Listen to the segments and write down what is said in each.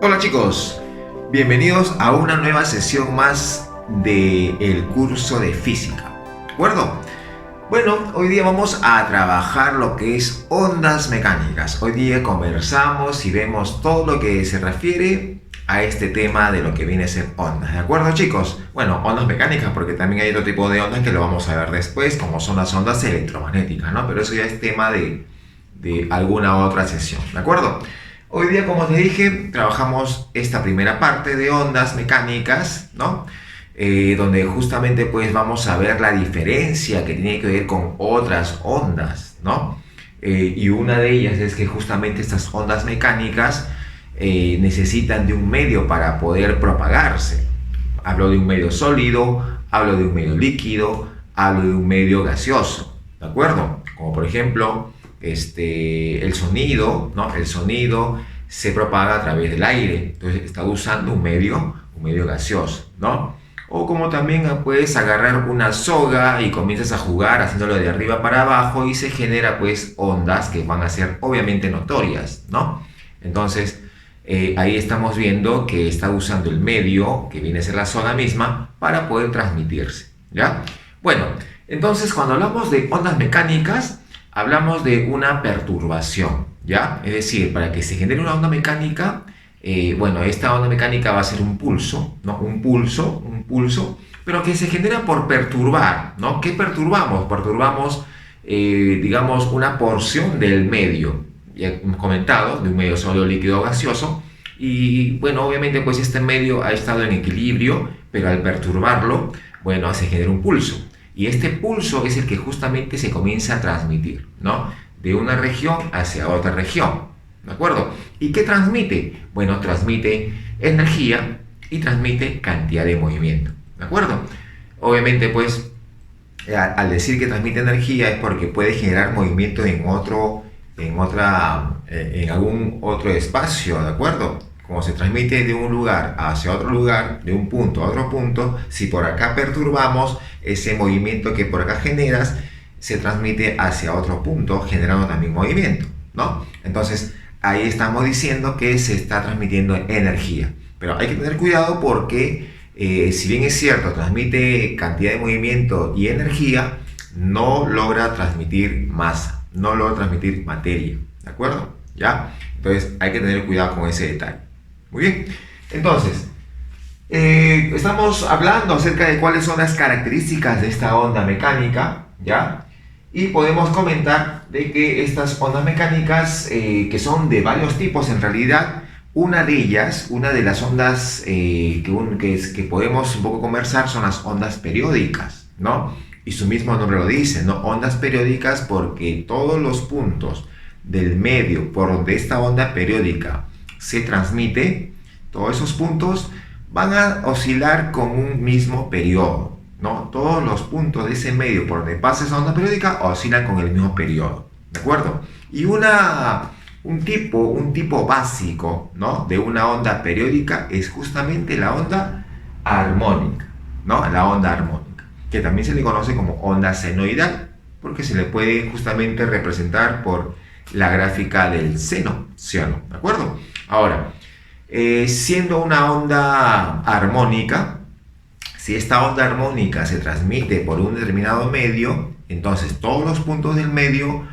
Hola chicos, bienvenidos a una nueva sesión más del curso de física, ¿de acuerdo? Bueno, hoy día vamos a trabajar lo que es ondas mecánicas. Hoy día conversamos y vemos todo lo que se refiere a este tema de lo que viene a ser ondas, ¿de acuerdo chicos? Bueno, ondas mecánicas porque también hay otro tipo de ondas que lo vamos a ver después, como son las ondas electromagnéticas, ¿no? Pero eso ya es tema de alguna otra sesión, ¿de acuerdo? Hoy día, como te dije, trabajamos esta primera parte de ondas mecánicas, ¿no? Donde justamente pues vamos a ver la diferencia que tiene que ver con otras ondas, ¿no? Y una de ellas es que justamente estas ondas mecánicas necesitan de un medio para poder propagarse. Hablo de un medio sólido, hablo de un medio líquido, hablo de un medio gaseoso, ¿de acuerdo? Como por ejemplo el sonido, ¿no? El sonido se propaga a través del aire, entonces está usando un medio gaseoso, ¿no? O como también puedes agarrar una soga y comienzas a jugar haciéndolo de arriba para abajo y se genera pues ondas que van a ser obviamente notorias, ¿no? Entonces ahí estamos viendo que está usando el medio, que viene a ser la soga misma, para poder transmitirse, ¿ya? Bueno, entonces cuando hablamos de ondas mecánicas, hablamos de una perturbación, ¿ya? Es decir, para que se genere una onda mecánica, bueno, esta onda mecánica va a ser un pulso, ¿no? Un pulso, pero que se genera por perturbar, ¿no? ¿Qué perturbamos? Perturbamos, digamos, una porción del medio, ya hemos comentado, de un medio sólido, líquido o gaseoso, y bueno, obviamente pues este medio ha estado en equilibrio, pero al perturbarlo, bueno, se genera un pulso. Y este pulso es el que justamente se comienza a transmitir, ¿no? De una región hacia otra región, ¿de acuerdo? ¿Y qué transmite? Bueno, transmite energía y transmite cantidad de movimiento, ¿de acuerdo? Obviamente, pues, al decir que transmite energía es porque puede generar movimiento en algún otro espacio, ¿de acuerdo? Como se transmite de un lugar hacia otro lugar, de un punto a otro punto, si por acá perturbamos, ese movimiento que por acá generas se transmite hacia otro punto, generando también movimiento, ¿no? Entonces, ahí estamos diciendo que se está transmitiendo energía. Pero hay que tener cuidado porque, si bien es cierto, transmite cantidad de movimiento y energía, no logra transmitir masa, no logra transmitir materia, ¿de acuerdo? ¿Ya? Entonces, hay que tener cuidado con ese detalle. Muy bien, entonces, estamos hablando acerca de cuáles son las características de esta onda mecánica, ¿ya? Y podemos comentar de que estas ondas mecánicas, que son de varios tipos en realidad, una de las ondas que podemos un poco conversar son las ondas periódicas, ¿no? Y su mismo nombre lo dice, ¿no? Ondas periódicas porque todos los puntos del medio por donde esta onda periódica se transmite, todos esos puntos van a oscilar con un mismo periodo, ¿no? Todos los puntos de ese medio por donde pasa esa onda periódica oscilan con el mismo periodo, ¿de acuerdo? Y un tipo básico, ¿no? De una onda periódica es justamente la onda armónica, ¿no? La onda armónica, que también se le conoce como onda senoidal, porque se le puede justamente representar por la gráfica del seno, ¿sí o no? ¿De acuerdo? Ahora, siendo una onda armónica, si esta onda armónica se transmite por un determinado medio, entonces todos los puntos del medio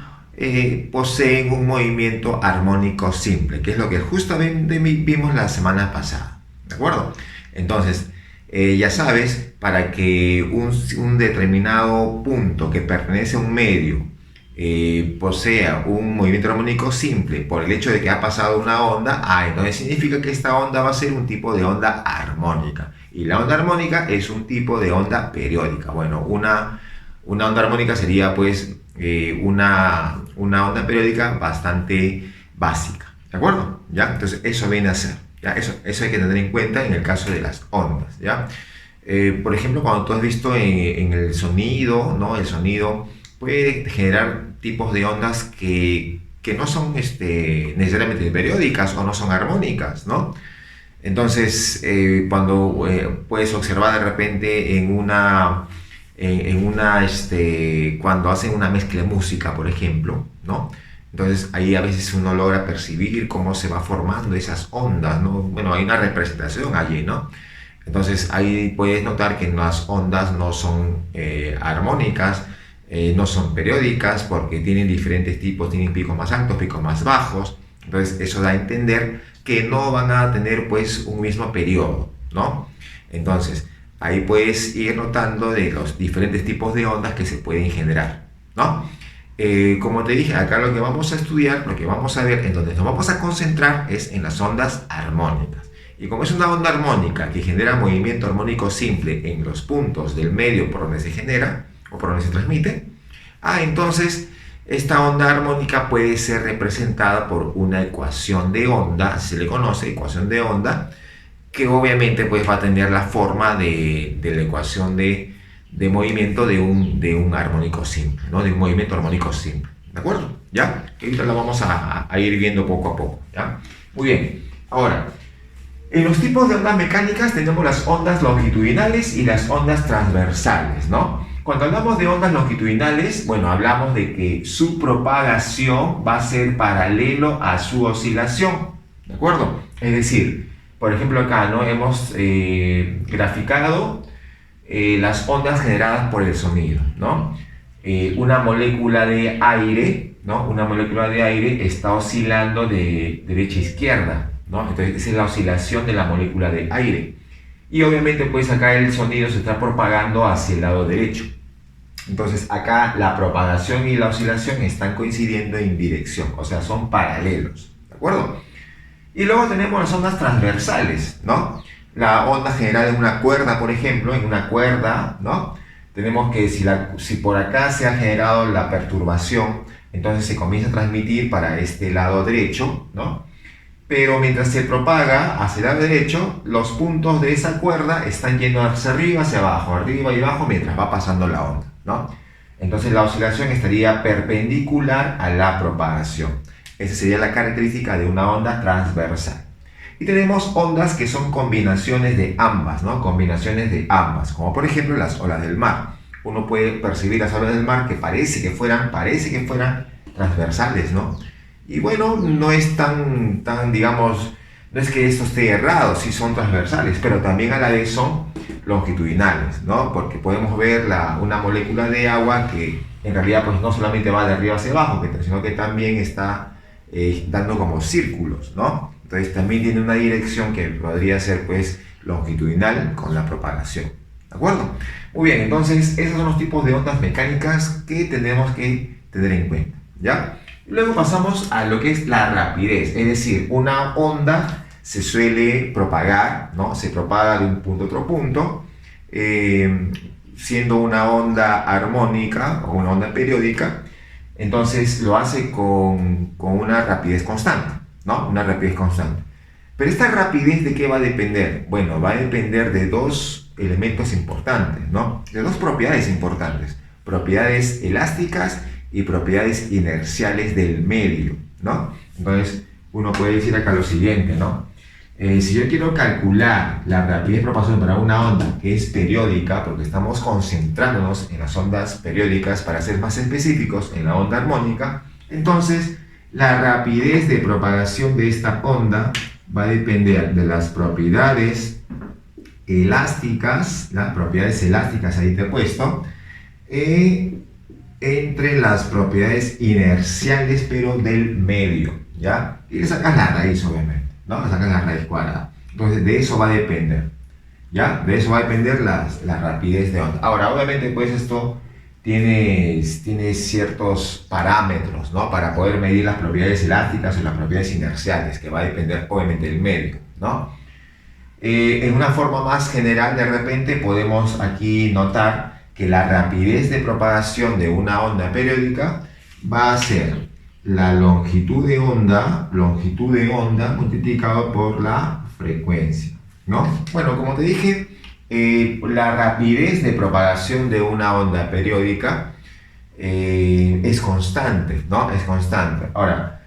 poseen un movimiento armónico simple, que es lo que justamente vimos la semana pasada, ¿de acuerdo? Entonces, ya sabes, para que un determinado punto que pertenece a un medio posea un movimiento armónico simple por el hecho de que ha pasado una onda, entonces significa que esta onda va a ser un tipo de onda armónica. Y la onda armónica es un tipo de onda periódica. Bueno, una onda armónica sería pues una onda periódica bastante básica, ¿de acuerdo? ¿Ya? Entonces eso viene a ser, ¿ya? Eso hay que tener en cuenta en el caso de las ondas, ¿ya? Por ejemplo, cuando tú has visto en el sonido, ¿no? El sonido puede generar tipos de ondas que no son necesariamente periódicas o no son armónicas, ¿no? Entonces, cuando puedes observar de repente cuando hacen una mezcla de música, por ejemplo, ¿no? Entonces ahí a veces uno logra percibir cómo se va formando esas ondas, ¿no? Bueno, hay una representación allí, ¿no? Entonces ahí puedes notar que las ondas no son armónicas, no son periódicas porque tienen diferentes tipos, tienen picos más altos, picos más bajos. Entonces eso da a entender que no van a tener pues un mismo periodo, ¿no? Entonces ahí puedes ir notando de los diferentes tipos de ondas que se pueden generar, ¿no? Como te dije, acá lo que vamos a estudiar, lo que vamos a ver, en donde nos vamos a concentrar es en las ondas armónicas. Y como es una onda armónica que genera movimiento armónico simple en los puntos del medio por donde se genera o por donde se transmite, entonces esta onda armónica puede ser representada por una ecuación de onda, se le conoce ecuación de onda, que obviamente pues va a tener la forma de la ecuación de movimiento de un armónico simple, ¿no? De un movimiento armónico simple, ¿de acuerdo? ¿Ya? Que ahorita lo vamos a ir viendo poco a poco, ¿ya? Muy bien, ahora, en los tipos de ondas mecánicas tenemos las ondas longitudinales y las ondas transversales, ¿no? Cuando hablamos de ondas longitudinales, bueno, hablamos de que su propagación va a ser paralelo a su oscilación, ¿de acuerdo? Es decir, por ejemplo acá, ¿no? Hemos graficado las ondas generadas por el sonido, ¿no? Una molécula de aire, ¿no? Una molécula de aire está oscilando de derecha a izquierda, ¿no? Entonces esa es la oscilación de la molécula de aire. Y obviamente pues acá el sonido se está propagando hacia el lado derecho. Entonces acá la propagación y la oscilación están coincidiendo en dirección, o sea, son paralelos, ¿de acuerdo? Y luego tenemos las ondas transversales, ¿no? La onda generada en una cuerda, por ejemplo, en una cuerda, ¿no? Tenemos que si por acá se ha generado la perturbación, entonces se comienza a transmitir para este lado derecho, ¿no? Pero mientras se propaga hacia el lado derecho, los puntos de esa cuerda están yendo hacia arriba y abajo, mientras va pasando la onda, ¿no? Entonces la oscilación estaría perpendicular a la propagación. Esa sería la característica de una onda transversal. Y tenemos ondas que son combinaciones de ambas, ¿no? Combinaciones de ambas, como por ejemplo las olas del mar. Uno puede percibir las olas del mar que parece que fueran transversales, ¿no? Y bueno, no es tan, digamos, no es que esto esté errado, sí son transversales, pero también a la vez son longitudinales, ¿no? Porque podemos ver una molécula de agua que en realidad pues no solamente va de arriba hacia abajo, sino que también está dando como círculos, ¿no? Entonces también tiene una dirección que podría ser pues longitudinal con la propagación, ¿de acuerdo? Muy bien, entonces esos son los tipos de ondas mecánicas que tenemos que tener en cuenta, ¿ya? Luego pasamos a lo que es la rapidez, es decir, una onda se suele propagar, ¿no? Se propaga de un punto a otro punto, siendo una onda armónica o una onda periódica, entonces lo hace con una rapidez constante, ¿no? Una rapidez constante. Pero esta rapidez, ¿de qué va a depender? Bueno, va a depender de dos elementos importantes, ¿no? De dos propiedades importantes, propiedades elásticas y propiedades inerciales del medio, ¿no? Entonces, uno puede decir acá lo siguiente, ¿no? Si yo quiero calcular la rapidez de propagación para una onda que es periódica, porque estamos concentrándonos en las ondas periódicas para ser más específicos en la onda armónica, entonces la rapidez de propagación de esta onda va a depender de las propiedades elásticas, ahí te he puesto, entre las propiedades inerciales pero del medio, ¿ya? Y le sacas la raíz obviamente, ¿no? Le sacas la raíz cuadrada. Entonces de eso va a depender, ¿ya? De eso va a depender la rapidez de onda. Ahora, obviamente pues esto tiene ciertos parámetros, ¿no? Para poder medir las propiedades elásticas o las propiedades inerciales, que va a depender obviamente del medio, ¿no? En una forma más general, de repente podemos aquí notar que la rapidez de propagación de una onda periódica va a ser la longitud de onda multiplicado por la frecuencia, ¿no? Bueno, como te dije, la rapidez de propagación de una onda periódica es constante, ¿no? Es constante. Ahora,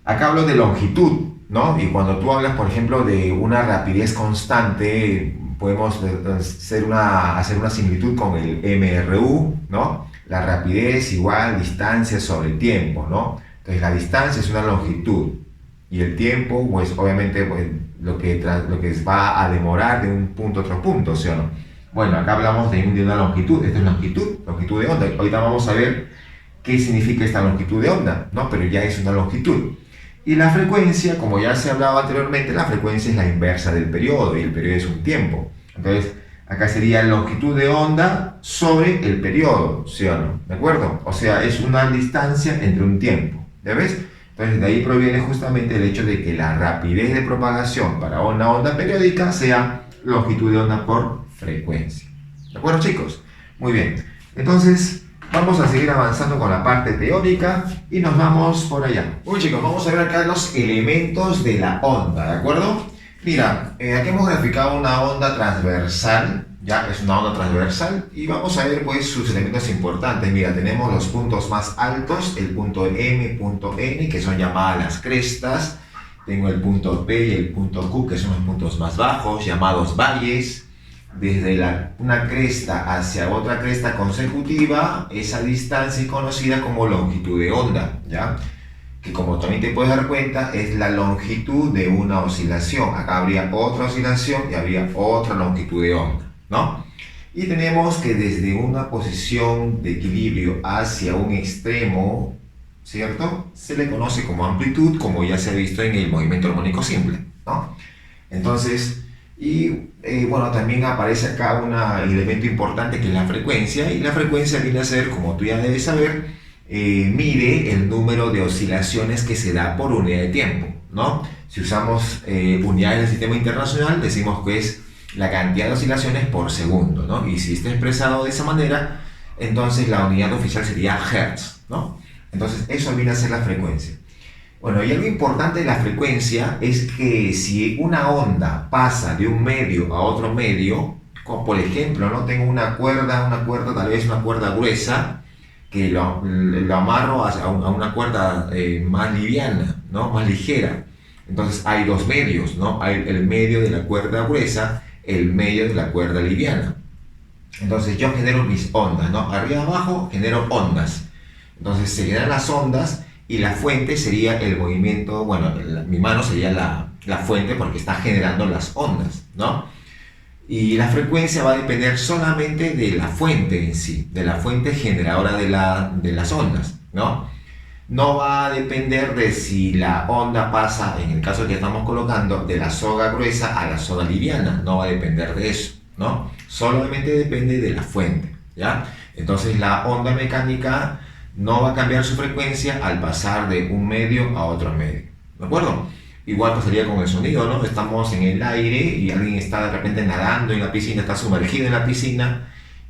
acá hablo de longitud, ¿no? Y cuando tú hablas, por ejemplo, de una rapidez constante, podemos hacer una similitud con el MRU, ¿no? La rapidez igual distancia sobre el tiempo, ¿no? Entonces la distancia es una longitud y el tiempo, pues obviamente pues, lo que va a demorar de un punto a otro punto, ¿sí o no? Bueno, acá hablamos de una longitud, esta es longitud de onda. Ahorita vamos a ver qué significa esta longitud de onda, ¿no? Pero ya es una longitud. Y la frecuencia, como ya se hablaba anteriormente, la frecuencia es la inversa del periodo y el periodo es un tiempo. Entonces, acá sería longitud de onda sobre el periodo, ¿sí o no? ¿De acuerdo? O sea, es una distancia entre un tiempo, ¿ya ves? Entonces, de ahí proviene justamente el hecho de que la rapidez de propagación para una onda periódica sea longitud de onda por frecuencia. ¿De acuerdo, chicos? Muy bien. Entonces, vamos a seguir avanzando con la parte teórica y nos vamos por allá. Muy chicos, vamos a ver acá los elementos de la onda, ¿de acuerdo? Mira, aquí hemos graficado una onda transversal, ya es una onda transversal, y vamos a ver pues sus elementos importantes. Mira, tenemos los puntos más altos, el punto M, punto N, que son llamadas las crestas. Tengo el punto P y el punto Q, que son los puntos más bajos, llamados valles. Desde una cresta hacia otra cresta consecutiva, esa distancia es conocida como longitud de onda, ¿ya? Que como también te puedes dar cuenta, es la longitud de una oscilación. Acá habría otra oscilación y habría otra longitud de onda, ¿no? Y tenemos que desde una posición de equilibrio hacia un extremo, ¿cierto? Se le conoce como amplitud, como ya se ha visto en el movimiento armónico simple, ¿no? Entonces, bueno, también aparece acá un elemento importante que es la frecuencia, y la frecuencia viene a ser, como tú ya debes saber, mide el número de oscilaciones que se da por unidad de tiempo, ¿no? Si usamos unidades del sistema internacional, decimos que es la cantidad de oscilaciones por segundo, ¿no? Y si está expresado de esa manera, entonces la unidad oficial sería Hertz, ¿no? Entonces eso viene a ser la frecuencia. Bueno, y algo importante de la frecuencia es que si una onda pasa de un medio a otro medio, como por ejemplo, ¿no? Tengo una cuerda, tal vez una cuerda gruesa, que lo amarro a una cuerda más liviana, ¿no? Más ligera. Entonces hay dos medios, ¿no? Hay el medio de la cuerda gruesa, el medio de la cuerda liviana. Entonces yo genero mis ondas, ¿no? Arriba abajo genero ondas. Entonces se generan las ondas. Y la fuente sería el movimiento, bueno, mi mano sería la fuente porque está generando las ondas, ¿no? Y la frecuencia va a depender solamente de la fuente en sí, de la fuente generadora de las ondas, ¿no? No va a depender de si la onda pasa, en el caso que estamos colocando, de la soga gruesa a la soga liviana, no va a depender de eso, ¿no? Solamente depende de la fuente, ¿ya? Entonces la onda mecánica no va a cambiar su frecuencia al pasar de un medio a otro medio, ¿de acuerdo? Igual pasaría con el sonido, ¿no? Estamos en el aire y alguien está de repente nadando en la piscina, está sumergido en la piscina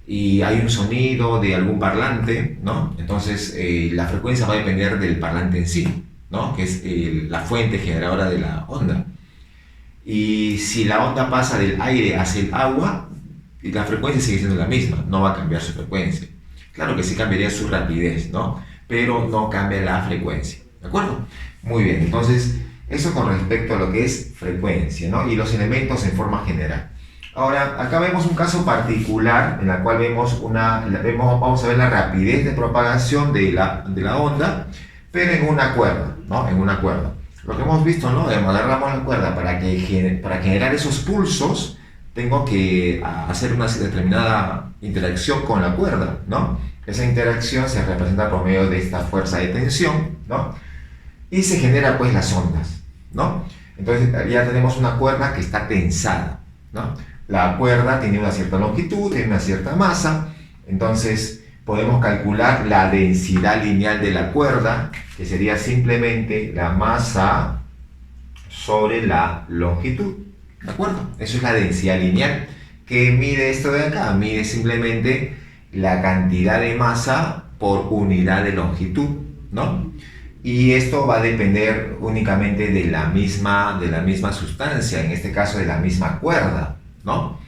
y hay un sonido de algún parlante, ¿no? Entonces la frecuencia va a depender del parlante en sí, ¿no? Que es la fuente generadora de la onda. Y si la onda pasa del aire hacia el agua, la frecuencia sigue siendo la misma, no va a cambiar su frecuencia. Claro que sí cambiaría su rapidez, ¿no? Pero no cambia la frecuencia, ¿de acuerdo? Muy bien, entonces eso con respecto a lo que es frecuencia, ¿no? Y los elementos en forma general. Ahora, acá vemos un caso particular en el cual vamos a ver la rapidez de propagación de la onda, pero en una cuerda, ¿no? En una cuerda. Lo que hemos visto, ¿no? Agarramos la cuerda para generar esos pulsos, tengo que hacer una determinada interacción con la cuerda, ¿no? Esa interacción se representa por medio de esta fuerza de tensión, ¿no? Y se genera pues las ondas, ¿no? Entonces ya tenemos una cuerda que está tensada, ¿no? La cuerda tiene una cierta longitud, tiene una cierta masa, entonces podemos calcular la densidad lineal de la cuerda, que sería simplemente la masa sobre la longitud. ¿De acuerdo? Eso es la densidad lineal. ¿Qué mide esto de acá? Mide simplemente la cantidad de masa por unidad de longitud, ¿no? Y esto va a depender únicamente de la misma sustancia, en este caso de la misma cuerda, ¿no?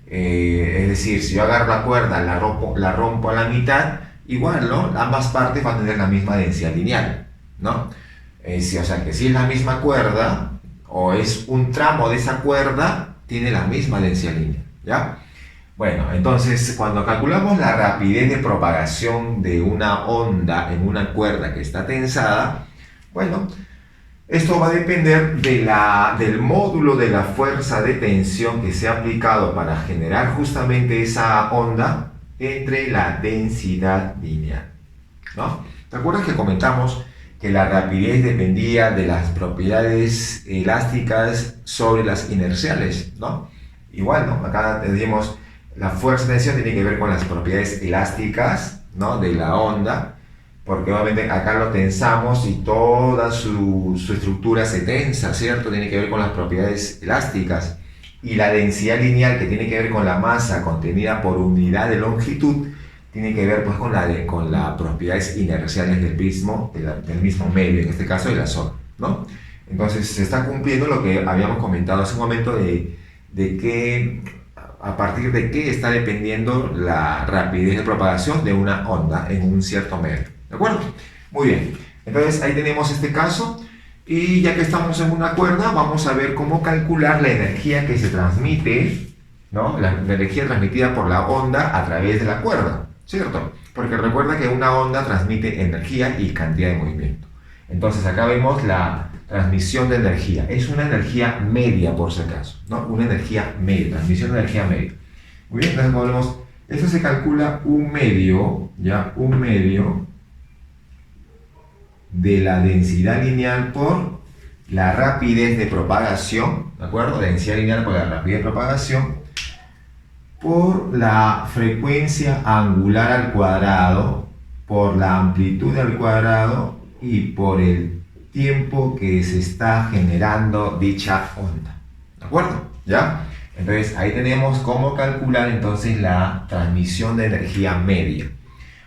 Es decir, si yo agarro la cuerda, la rompo a la mitad, igual, ¿no? Ambas partes van a tener la misma densidad lineal, ¿no? O sea que si es la misma cuerda, o es un tramo de esa cuerda, tiene la misma densidad lineal, ¿ya? Bueno, entonces cuando calculamos la rapidez de propagación de una onda en una cuerda que está tensada, bueno, esto va a depender del módulo de la fuerza de tensión que se ha aplicado para generar justamente esa onda entre la densidad lineal, ¿no? ¿Te acuerdas que comentamos que la rapidez dependía de las propiedades elásticas sobre las inerciales, ¿no? Igual, ¿no? Acá tenemos la fuerza de tensión tiene que ver con las propiedades elásticas, ¿no? De la onda, porque obviamente acá lo tensamos y toda su estructura se tensa, ¿cierto? Tiene que ver con las propiedades elásticas. Y la densidad lineal, que tiene que ver con la masa contenida por unidad de longitud, tiene que ver pues con las propiedades inerciales del mismo medio, en este caso de la zona, ¿no? Entonces se está cumpliendo lo que habíamos comentado hace un momento de que a partir de qué está dependiendo la rapidez de propagación de una onda en un cierto medio. ¿De acuerdo? Muy bien. Entonces ahí tenemos este caso y ya que estamos en una cuerda, vamos a ver cómo calcular la energía que se transmite, ¿no? La energía transmitida por la onda a través de la cuerda, ¿cierto? Porque recuerda que una onda transmite energía y cantidad de movimiento. Entonces acá vemos la transmisión de energía. Es una energía media, por si acaso, ¿no? Una energía media, transmisión de energía media. Muy bien, entonces volvemos. Esto se calcula un medio, ¿ya? Un medio de la densidad lineal por la rapidez de propagación, ¿de acuerdo? Densidad lineal por la rapidez de propagación por la frecuencia angular al cuadrado, por la amplitud al cuadrado y por el tiempo que se está generando dicha onda. ¿De acuerdo? ¿Ya? Entonces ahí tenemos cómo calcular entonces la transmisión de energía media.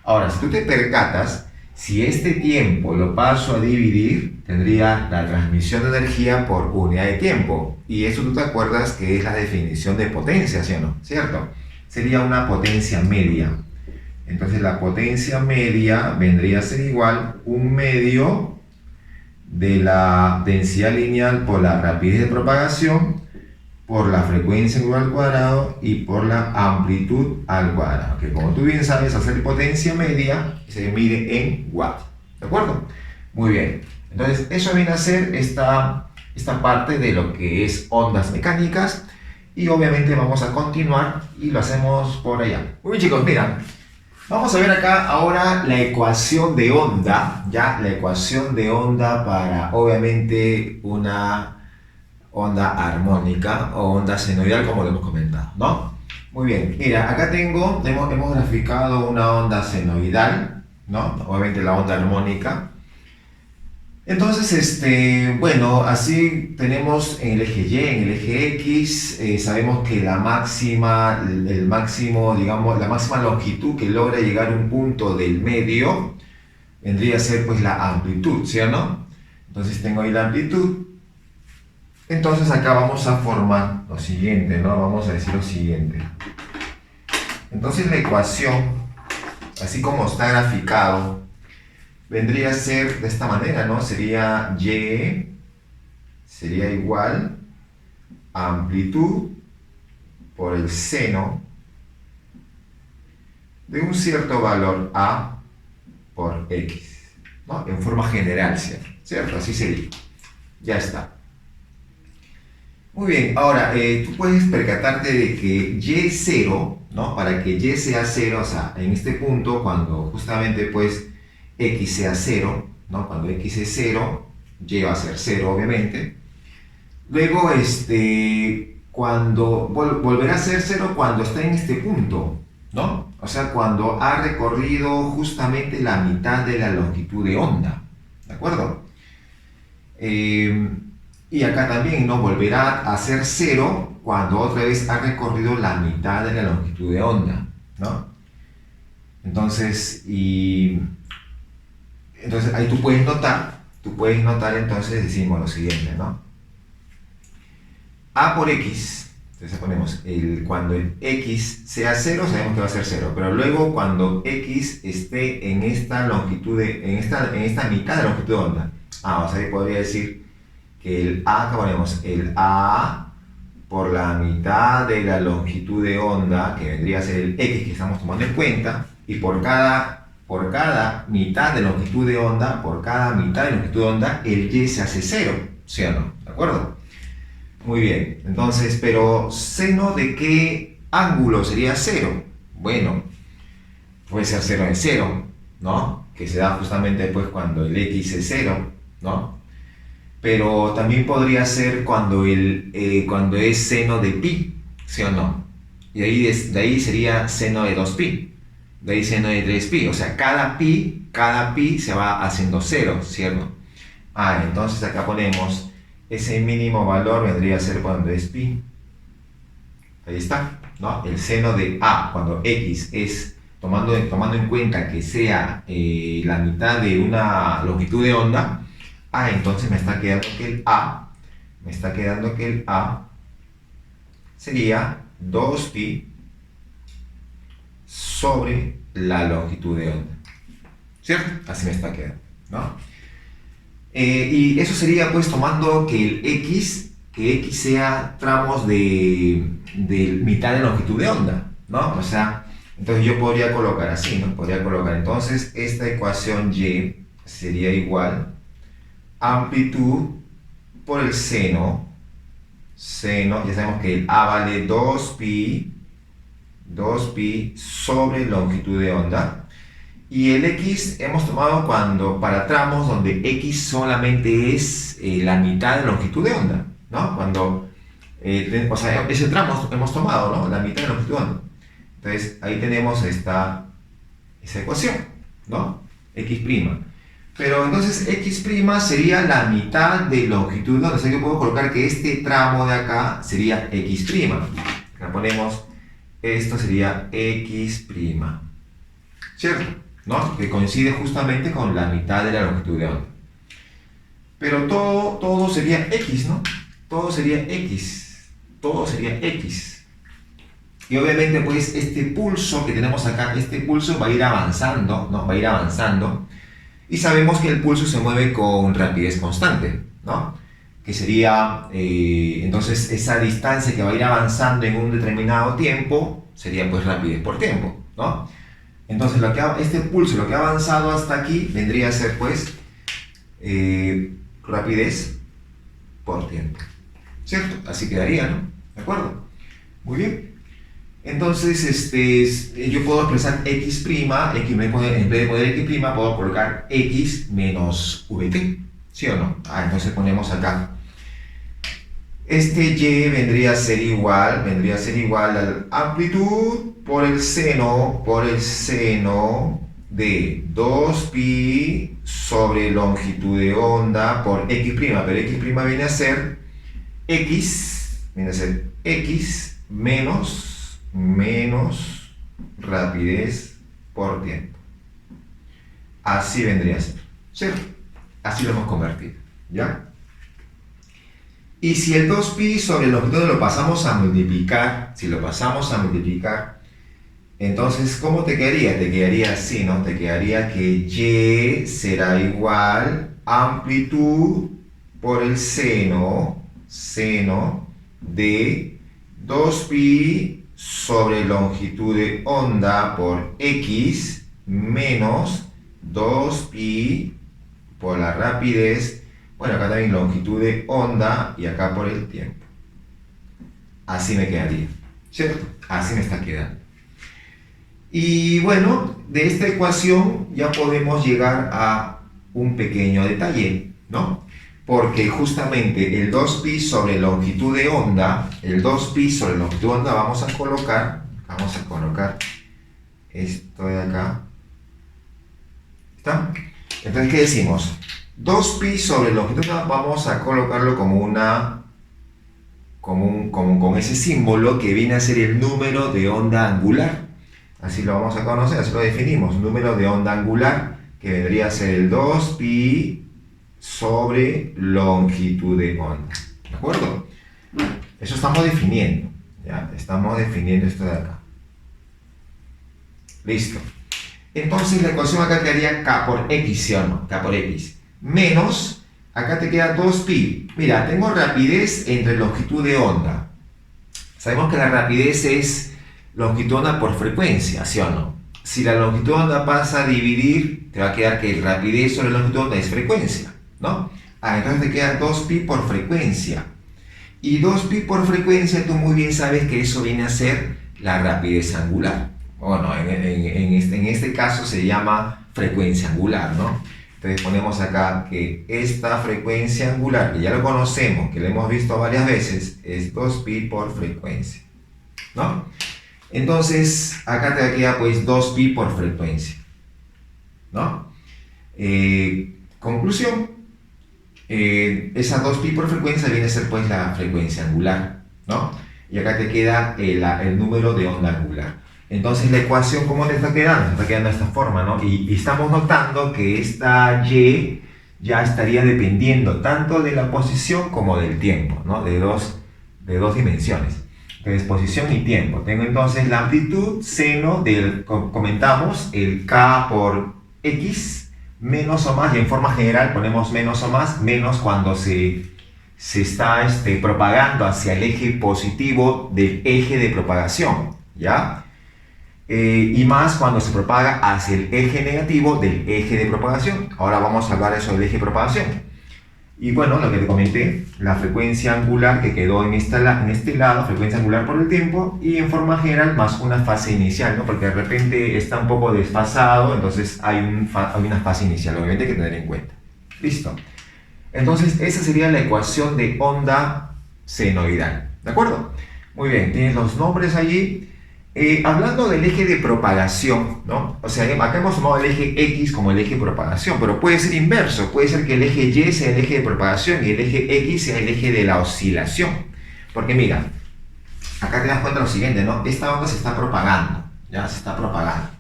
Ahora, si tú te percatas, si este tiempo lo paso a dividir, tendría la transmisión de energía por unidad de tiempo. Y eso tú te acuerdas que es la definición de potencia, ¿sí o no? ¿Cierto? Sería una potencia media. Entonces la potencia media vendría a ser igual un medio de la densidad lineal por la rapidez de propagación, por la frecuencia angular al cuadrado y por la amplitud al cuadrado. Que como tú bien sabes, hacer potencia media se mide en watts. ¿De acuerdo? Muy bien. Entonces, eso viene a ser esta parte de lo que es ondas mecánicas. Y obviamente vamos a continuar y lo hacemos por allá. Muy bien, chicos, mira. Vamos a ver acá ahora la ecuación de onda, ya la ecuación de onda para obviamente una onda armónica o onda senoidal como lo hemos comentado, ¿no? Muy bien, mira, acá hemos graficado una onda senoidal, ¿no? Obviamente la onda armónica. Entonces, bueno, así tenemos en el eje Y, en el eje X, sabemos que la máxima longitud que logra llegar a un punto del medio vendría a ser pues la amplitud, ¿sí o no? Entonces tengo ahí la amplitud. Entonces acá vamos a formar lo siguiente, ¿no? Vamos a decir lo siguiente. Entonces la ecuación, así como está graficado, vendría a ser de esta manera, ¿no? Sería Y sería igual a amplitud por el seno de un cierto valor A por X, ¿no? En forma general, ¿cierto? Así sería. Ya está. Muy bien, ahora tú puedes percatarte de que Y0, ¿no? Para que Y sea 0, o sea, en este punto, cuando justamente pues X sea 0, ¿no? Cuando X es 0, Y va a ser 0, obviamente. Luego, cuando volverá a ser 0 cuando está en este punto, ¿no? O sea, cuando ha recorrido justamente la mitad de la longitud de onda, ¿de acuerdo? Y acá también, ¿no? Volverá a ser 0 cuando otra vez ha recorrido la mitad de la longitud de onda, ¿no? Entonces ahí tú puedes notar, entonces decimos lo siguiente, ¿no? A por X, entonces ponemos, cuando el X sea 0, sabemos que va a ser 0, pero luego cuando X esté en esta longitud, en esta mitad de la longitud de onda, o sea, ahí podría decir que el A, acá ponemos el A por la mitad de la longitud de onda, que vendría a ser el x que estamos tomando en cuenta, y por cada mitad de longitud de onda, el y se hace 0, ¿sí o no? ¿De acuerdo? Muy bien, entonces, pero ¿seno de qué ángulo sería 0? Bueno, puede ser seno de 0, ¿no? Que se da justamente pues cuando el x es 0, ¿no? Pero también podría ser cuando es seno de pi, ¿sí o no? Y de ahí sería seno de 2pi, de ahí seno de 3pi, o sea, cada pi se va haciendo 0, ¿cierto? Entonces acá ponemos ese mínimo valor vendría a ser cuando es pi. Ahí está, ¿no? El seno de a, cuando x es, tomando en cuenta que sea la mitad de una longitud de onda, entonces me está quedando que el a sería 2pi sobre la longitud de onda, ¿cierto? Así me está quedando, ¿no? Y eso sería pues tomando que x sea tramos de mitad de longitud de onda, ¿no? O sea, entonces yo podría colocar así, ¿no? Podría colocar entonces esta ecuación y sería igual amplitud por el seno, ya sabemos que el a vale 2pi sobre longitud de onda, y el x hemos tomado para tramos donde x solamente es la mitad de longitud de onda, ¿no? O sea, ese tramo hemos tomado, ¿no? La mitad de longitud de onda. Entonces, ahí tenemos esa ecuación, ¿no? X'. Pero entonces x' sería la mitad de longitud de onda. O sea que puedo colocar que este tramo de acá sería x'. Acá ponemos, esto sería x', ¿cierto? ¿No? Que coincide justamente con la mitad de la longitud de onda. Pero todo sería x, ¿no? Todo sería x. Y obviamente pues este pulso que tenemos acá, este pulso va a ir avanzando, ¿no? Va a ir avanzando. Y sabemos que el pulso se mueve con rapidez constante, ¿no? Que sería, entonces esa distancia que va a ir avanzando en un determinado tiempo, sería pues rapidez por tiempo, ¿no? Entonces este pulso, lo que ha avanzado hasta aquí, vendría a ser pues rapidez por tiempo, ¿cierto? Así quedaría, ¿no? ¿De acuerdo? Muy bien. Entonces, yo puedo expresar x', en vez de poner x', puedo colocar x menos vt, ¿sí o no? Entonces ponemos acá. Este y vendría a ser igual a la amplitud por el seno de 2pi sobre longitud de onda por x', pero x' viene a ser x menos rapidez por tiempo. Así vendría a ser, ¿cierto? Así lo hemos convertido, ¿ya? Y si el 2pi sobre longitud lo pasamos a multiplicar, entonces, ¿cómo te quedaría? Te quedaría así, ¿no? Te quedaría que y será igual amplitud por el seno de 2pi sobre longitud de onda por x menos 2pi por la rapidez, bueno, acá también longitud de onda y acá por el tiempo. Así me quedaría, ¿cierto? Así me está quedando. Y bueno, de esta ecuación ya podemos llegar a un pequeño detalle, ¿no? Porque justamente el 2pi sobre longitud de onda, vamos a colocar esto de acá. ¿Está? Entonces, ¿qué decimos? 2pi sobre longitud de onda vamos a colocarlo con ese símbolo que viene a ser el número de onda angular. Así lo vamos a conocer, así lo definimos, número de onda angular, que vendría a ser el 2pi sobre longitud de onda, ¿de acuerdo? Eso estamos definiendo, ¿ya? Estamos definiendo esto de acá. Listo. Entonces la ecuación acá quedaría k por x, ¿sí o no? K por x. Menos, acá te queda 2pi. Mira, tengo rapidez entre longitud de onda. Sabemos que la rapidez es longitud de onda por frecuencia, ¿sí o no? Si la longitud de onda pasa a dividir, te va a quedar que rapidez sobre longitud de onda es frecuencia, ¿no? Entonces te queda 2pi por frecuencia. Y 2pi por frecuencia, tú muy bien sabes que eso viene a ser la rapidez angular. Bueno, en este caso se llama frecuencia angular, ¿no? Entonces ponemos acá que esta frecuencia angular, que ya lo conocemos, que lo hemos visto varias veces, es 2pi por frecuencia, ¿no? Entonces, acá te queda pues 2pi por frecuencia, ¿no? Conclusión, esa 2pi por frecuencia viene a ser pues la frecuencia angular, ¿no? Y acá te queda el número de onda angular. Entonces la ecuación, ¿cómo te está quedando? Te está quedando de esta forma, ¿no? Y estamos notando que esta y ya estaría dependiendo tanto de la posición como del tiempo, ¿no? De dos dimensiones. Entonces, posición y tiempo. Tengo entonces la amplitud seno del, comentamos, el k por x, menos o más, y en forma general ponemos menos o más, menos cuando se está propagando hacia el eje positivo del eje de propagación, ¿ya? Y más cuando se propaga hacia el eje negativo del eje de propagación. Ahora vamos a hablar eso del eje de propagación. Y bueno, lo que te comenté, la frecuencia angular que quedó en este lado, frecuencia angular por el tiempo, y en forma general más una fase inicial, ¿no? Porque de repente está un poco desfasado, entonces hay una fase inicial, obviamente hay que tener en cuenta. Listo. Entonces esa sería la ecuación de onda senoidal, ¿de acuerdo? Muy bien, tienes los nombres allí. Hablando del eje de propagación, ¿no? O sea, acá hemos tomado el eje X como el eje de propagación, pero puede ser inverso, puede ser que el eje Y sea el eje de propagación y el eje X sea el eje de la oscilación. Porque mira, acá te das cuenta de lo siguiente, ¿no? Esta onda se está propagando, ya se está propagando.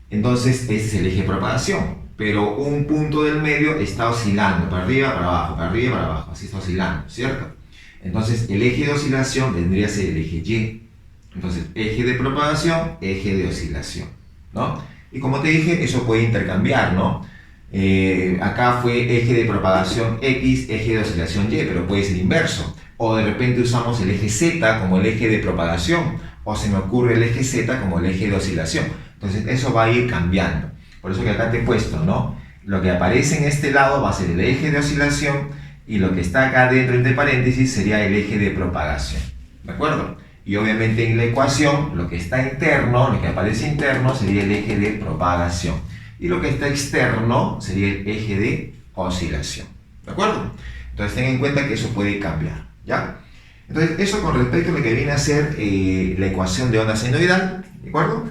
Entonces, este es el eje de propagación, pero un punto del medio está oscilando, para arriba, para abajo, para arriba, para abajo, así está oscilando, ¿cierto? Entonces, el eje de oscilación vendría a ser el eje Y. Entonces, eje de propagación, eje de oscilación, ¿no? Y como te dije, eso puede intercambiar, ¿no? Acá fue eje de propagación X, eje de oscilación Y, pero puede ser inverso. O de repente usamos el eje Z como el eje de propagación, o se me ocurre el eje Z como el eje de oscilación. Entonces, eso va a ir cambiando. Por eso que acá te he puesto, ¿no? Lo que aparece en este lado va a ser el eje de oscilación y lo que está acá dentro, entre paréntesis, sería el eje de propagación, ¿de acuerdo? Y obviamente en la ecuación, lo que está interno, lo que aparece interno, sería el eje de propagación. Y lo que está externo sería el eje de oscilación. ¿De acuerdo? Entonces ten en cuenta que eso puede cambiar, ¿ya? Entonces eso con respecto a lo que viene a ser la ecuación de onda senoidal, ¿de acuerdo?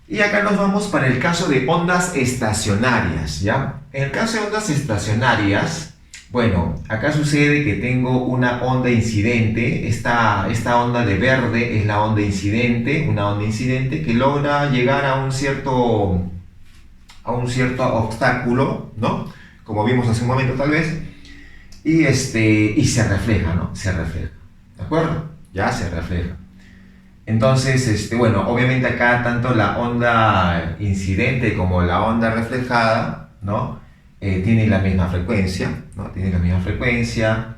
Y acá nos vamos para el caso de ondas estacionarias, ¿ya? En el caso de ondas estacionarias, bueno, acá sucede que tengo una onda incidente. Esta onda de verde es la onda incidente, una onda incidente que logra llegar a un cierto obstáculo, ¿no? Como vimos hace un momento tal vez, y se refleja, ¿no? Se refleja, ¿de acuerdo? Ya se refleja. Entonces, bueno, obviamente acá tanto la onda incidente como la onda reflejada, ¿no? Tienen la misma frecuencia, ¿no? Tienen la misma frecuencia,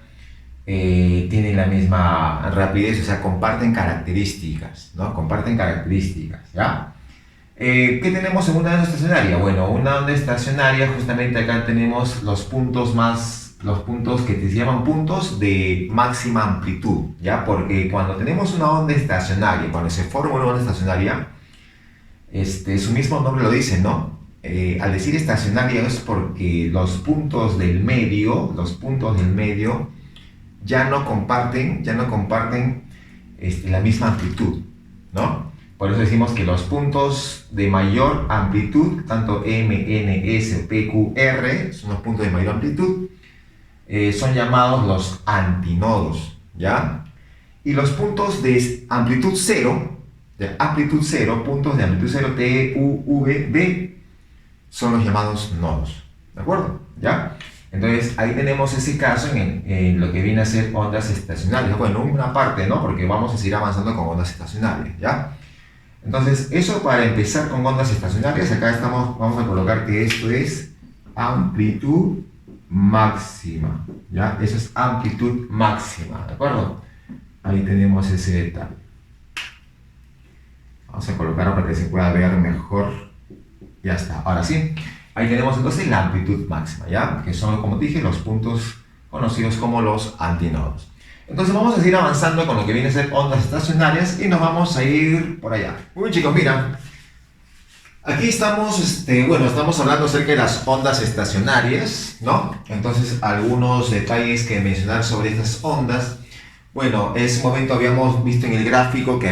tienen la misma rapidez, o sea, comparten características, ¿no? Comparten características, ¿ya? ¿Qué tenemos en una onda estacionaria? Bueno, una onda estacionaria, justamente acá tenemos los puntos que se llaman puntos de máxima amplitud, ¿ya? Porque cuando tenemos una onda estacionaria, cuando se forma una onda estacionaria, su mismo nombre lo dice, ¿no? Al decir estacionaria es porque los puntos del medio ya no comparten la misma amplitud, ¿no? Por eso decimos que los puntos de mayor amplitud, tanto M, N, S, P, Q, R, son los puntos de mayor amplitud, son llamados los antinodos, ¿ya? Y los puntos de amplitud cero, puntos de amplitud cero, T, U, V, B, son los llamados nodos, ¿de acuerdo? ¿Ya? Entonces ahí tenemos ese caso en lo que viene a ser ondas estacionarias. Bueno, una parte, ¿no? Porque vamos a seguir avanzando con ondas estacionarias, ¿ya? Entonces, eso para empezar con ondas estacionarias. Acá vamos a colocar que esto es amplitud máxima, ¿ya? Eso es amplitud máxima, ¿de acuerdo? Ahí tenemos ese detalle. Vamos a colocarlo para que se pueda ver mejor. Ya está, ahora sí. Ahí tenemos entonces la amplitud máxima, ¿ya? Que son, como dije, los puntos conocidos como los antinodos. Entonces vamos a seguir avanzando con lo que viene a ser ondas estacionarias y nos vamos a ir por allá. Muy bien, chicos, mira. Aquí estamos, estamos hablando acerca de las ondas estacionarias, ¿no? Entonces, algunos detalles que mencionar sobre estas ondas. Bueno, en ese momento habíamos visto en el gráfico que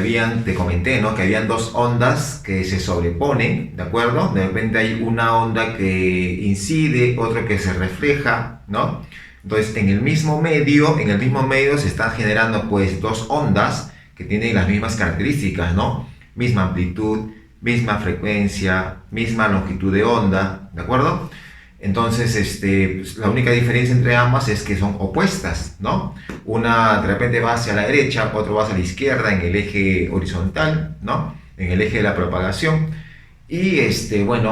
te comenté, ¿no? Que habían dos ondas que se sobreponen, ¿de acuerdo? De repente hay una onda que incide, otra que se refleja, ¿no? Entonces, en el mismo medio se están generando, pues, dos ondas que tienen las mismas características, ¿no? Misma amplitud, misma frecuencia, misma longitud de onda, ¿de acuerdo? Entonces, pues, la única diferencia entre ambas es que son opuestas, ¿no? Una de repente va hacia la derecha, otro va hacia la izquierda en el eje horizontal, ¿no? En el eje de la propagación. Y,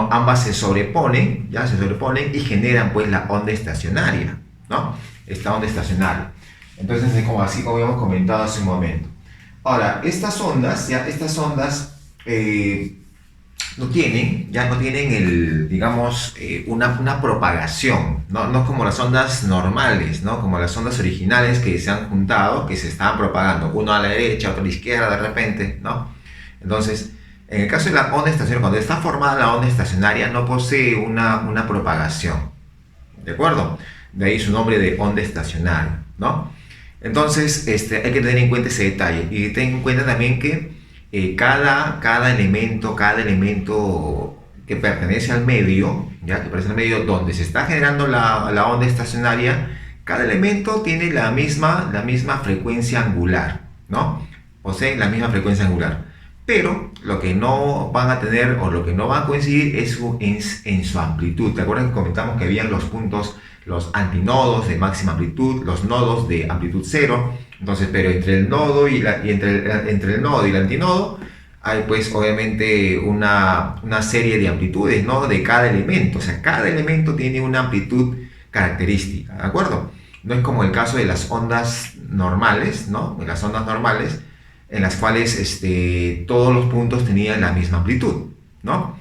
ambas se sobreponen, ¿ya? Se sobreponen y generan, pues, la onda estacionaria, ¿no? Esta onda estacionaria. Entonces, así como habíamos comentado hace un momento. Ahora, estas ondas, no tienen una propagación, ¿no? No como las ondas normales, ¿no? Como las ondas originales que se han juntado, que se estaban propagando, uno a la derecha, otro a la izquierda de repente, ¿no? Entonces, en el caso de la onda estacionaria, cuando está formada la onda estacionaria, no posee una propagación, ¿de acuerdo? De ahí su nombre de onda estacionaria, ¿no? Entonces, hay que tener en cuenta ese detalle y ten en cuenta también que cada elemento que pertenece al medio, ¿ya? Que pertenece al medio donde se está generando la onda estacionaria, cada elemento tiene la misma frecuencia angular, ¿no? Poseen la misma frecuencia angular. Pero lo que no van a tener o lo que no van a coincidir es en su amplitud. ¿Te acuerdas que comentamos que habían los puntos, los antinodos de máxima amplitud, los nodos de amplitud cero? Entonces, pero entre el nodo entre el nodo y el antinodo hay, pues, obviamente una serie de amplitudes, ¿no? De cada elemento. O sea, cada elemento tiene una amplitud característica, ¿de acuerdo? No es como el caso de las ondas normales, ¿no? De las ondas normales, en las cuales todos los puntos tenían la misma amplitud, ¿no?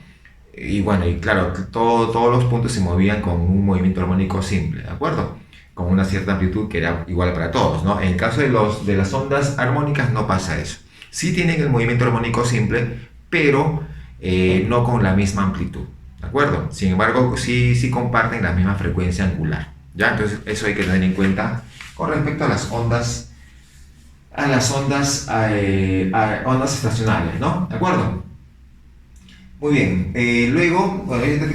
Y bueno, y claro, todos los puntos se movían con un movimiento armónico simple, ¿de acuerdo? Con una cierta amplitud que era igual para todos, ¿no? En el caso de las ondas armónicas no pasa eso. Sí tienen el movimiento armónico simple, pero no con la misma amplitud, ¿de acuerdo? Sin embargo, sí comparten la misma frecuencia angular, ¿ya? Entonces, eso hay que tener en cuenta con respecto a las ondas, ondas estacionarias, ¿no? ¿De acuerdo? Muy bien, luego, bueno, ya te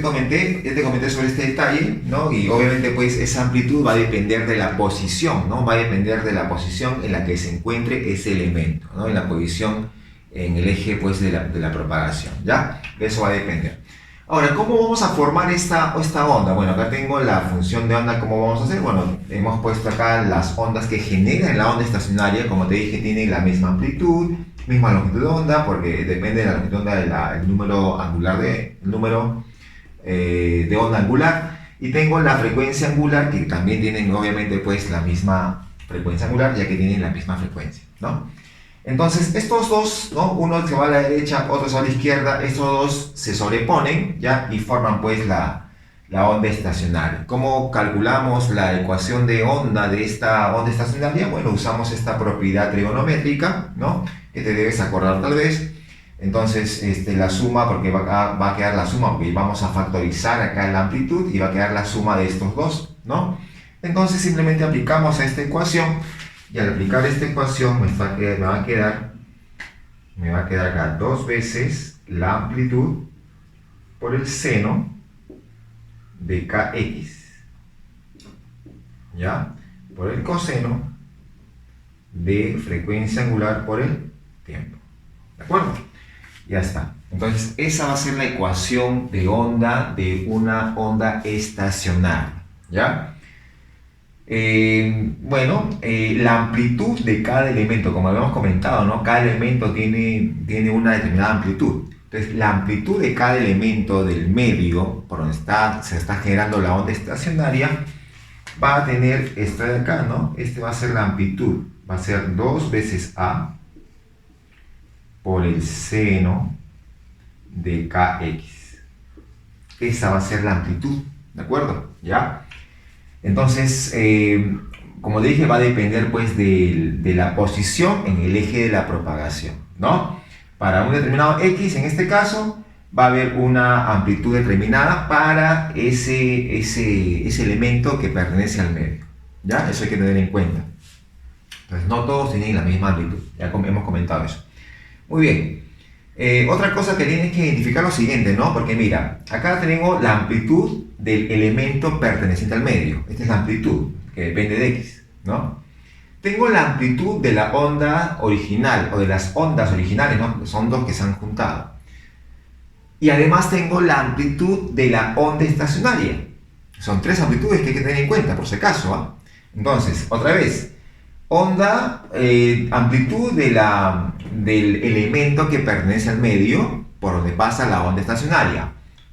comenté sobre este detalle, ¿no? Y obviamente, pues, esa amplitud va a depender de la posición, ¿no? Va a depender de la posición en la que se encuentre ese elemento, ¿no? En la posición, en el eje, pues, de la propagación, ¿ya? De eso va a depender. Ahora, ¿cómo vamos a formar esta onda? Bueno, acá tengo la función de onda, ¿cómo vamos a hacer? Bueno, hemos puesto acá las ondas que generan la onda estacionaria, como te dije, tienen la misma amplitud, misma longitud de onda, porque depende de la longitud de onda del número angular de onda angular, y tengo la frecuencia angular, que también tienen obviamente, pues, la misma frecuencia angular, ya que tienen la misma frecuencia, ¿no? Entonces, estos dos, ¿no? Uno se va a la derecha, otro se va a la izquierda, estos dos se sobreponen, ¿ya? Y forman, pues, la onda estacionaria. ¿Cómo calculamos la ecuación de onda de esta onda estacionaria? Bueno, usamos esta propiedad trigonométrica, ¿no? Que te debes acordar tal vez. Entonces, la suma, porque va a quedar la suma, porque vamos a factorizar acá la amplitud y va a quedar la suma de estos dos, ¿no? Entonces, simplemente aplicamos esta ecuación. Y al aplicar esta ecuación me va a quedar acá 2 veces la amplitud por el seno de kx, ¿ya? Por el coseno de frecuencia angular por el tiempo, ¿de acuerdo? Ya está. Entonces, esa va a ser la ecuación de onda de una onda estacionaria, ¿ya? La amplitud de cada elemento, como habíamos comentado, ¿no? Cada elemento tiene una determinada amplitud. Entonces, la amplitud de cada elemento del medio por donde se está generando la onda estacionaria va a tener esta de acá, ¿no? Este va a ser la amplitud va a ser 2 veces A por el seno de kx. Esa va a ser la amplitud, ¿de acuerdo? ¿Ya? Entonces, como dije, va a depender pues de la posición en el eje de la propagación, ¿no? Para un determinado x, en este caso, va a haber una amplitud determinada para ese elemento que pertenece al medio, ¿ya? Eso hay que tener en cuenta. Entonces, no todos tienen la misma amplitud, ya hemos comentado eso. Muy bien. Otra cosa que tienes que identificar lo siguiente, ¿no? Porque mira, acá tenemos la amplitud del elemento perteneciente al medio. Esta es la amplitud, que depende de x, ¿no? Tengo la amplitud de la onda original, o de las ondas originales, ¿no? Son dos que se han juntado. Y además tengo la amplitud de la onda estacionaria. Son tres amplitudes que hay que tener en cuenta, por si acaso, ¿ah? Entonces, otra vez, onda, amplitud del elemento que pertenece al medio, por donde pasa la onda estacionaria.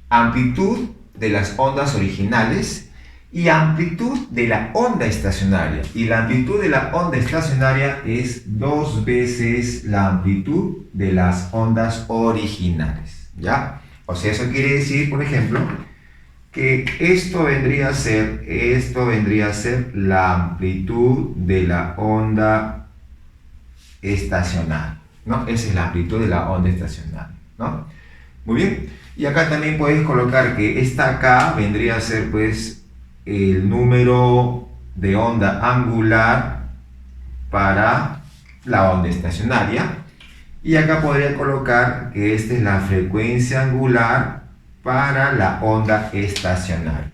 Amplitud de las ondas originales y amplitud de la onda estacionaria. Y la amplitud de la onda estacionaria es 2 veces la amplitud de las ondas originales, ¿ya? O sea, eso quiere decir, por ejemplo, que esto vendría a ser la amplitud de la onda estacionaria, ¿no? Esa es la amplitud de la onda estacionaria, ¿no? Muy bien. Y acá también puedes colocar que esta acá vendría a ser pues el número de onda angular para la onda estacionaria. Y acá podría colocar que esta es la frecuencia angular para la onda estacionaria.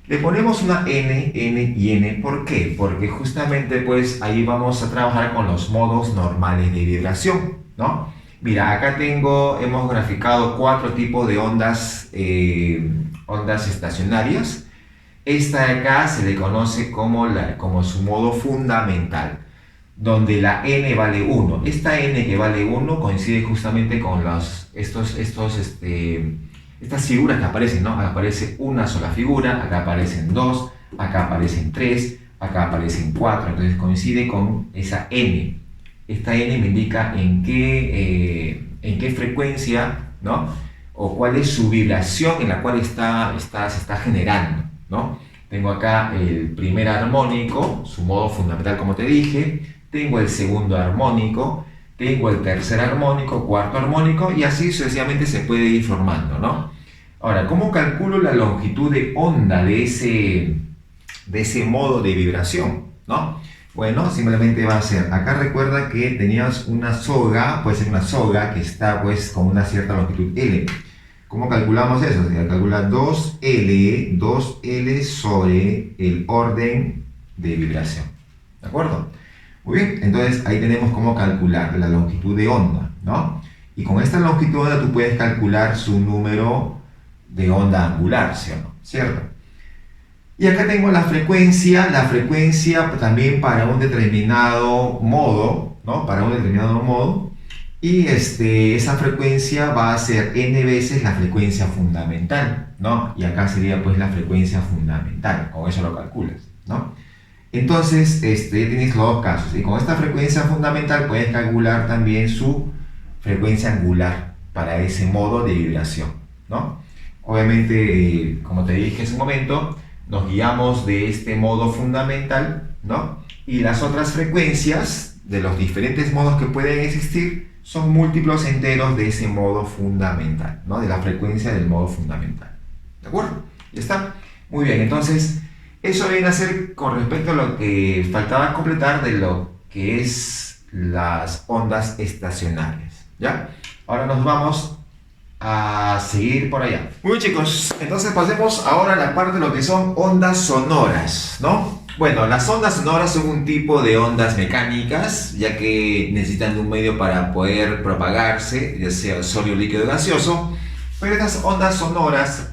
Le ponemos una n, n y n. ¿Por qué? Porque justamente pues ahí vamos a trabajar con los modos normales de vibración, ¿no? Mira, acá hemos graficado 4 tipos de ondas, ondas estacionarias. Esta de acá se le conoce como su modo fundamental, donde la n vale 1. Esta n que vale 1 coincide justamente con estas figuras que aparecen, ¿no? Acá aparece una sola figura, acá aparecen 2, acá aparecen 3, acá aparecen 4, entonces coincide con esa n. Esta n me indica en qué frecuencia, ¿no? O cuál es su vibración en la cual se está generando, ¿no? Tengo acá el primer armónico, su modo fundamental como te dije, tengo el segundo armónico, tengo el tercer armónico, cuarto armónico, y así sucesivamente se puede ir formando, ¿no? Ahora, ¿cómo calculo la longitud de onda de ese modo de vibración, ¿no? Bueno, simplemente va a ser, acá recuerda que tenías una soga, puede ser una soga que está pues con una cierta longitud L. ¿Cómo calculamos eso? Se calcula 2L sobre el orden de vibración, ¿de acuerdo? Muy bien, entonces ahí tenemos cómo calcular la longitud de onda, ¿no? Y con esta longitud de onda tú puedes calcular su número de onda angular, ¿sí o no? ¿Cierto? Y acá tengo la frecuencia también para un determinado modo, ¿no? Para un determinado modo. Y esa frecuencia va a ser n veces la frecuencia fundamental, ¿no? Y acá sería pues la frecuencia fundamental, con eso lo calculas, ¿no? Entonces, ya tienes los dos casos. Y con esta frecuencia fundamental puedes calcular también su frecuencia angular para ese modo de vibración, ¿no? Obviamente, como te dije hace un momento, nos guiamos de este modo fundamental, ¿no? Y las otras frecuencias de los diferentes modos que pueden existir son múltiplos enteros de ese modo fundamental, ¿no? De la frecuencia del modo fundamental. ¿De acuerdo? Ya está. Muy bien, entonces, eso viene a ser con respecto a lo que faltaba completar de lo que es las ondas estacionarias, ¿ya? Ahora nos vamos a seguir por allá. Muy bien, chicos, entonces pasemos ahora a la parte de lo que son ondas sonoras, ¿no? Bueno, las ondas sonoras son un tipo de ondas mecánicas, ya que necesitan de un medio para poder propagarse, ya sea sólido, líquido o gaseoso, pero estas ondas sonoras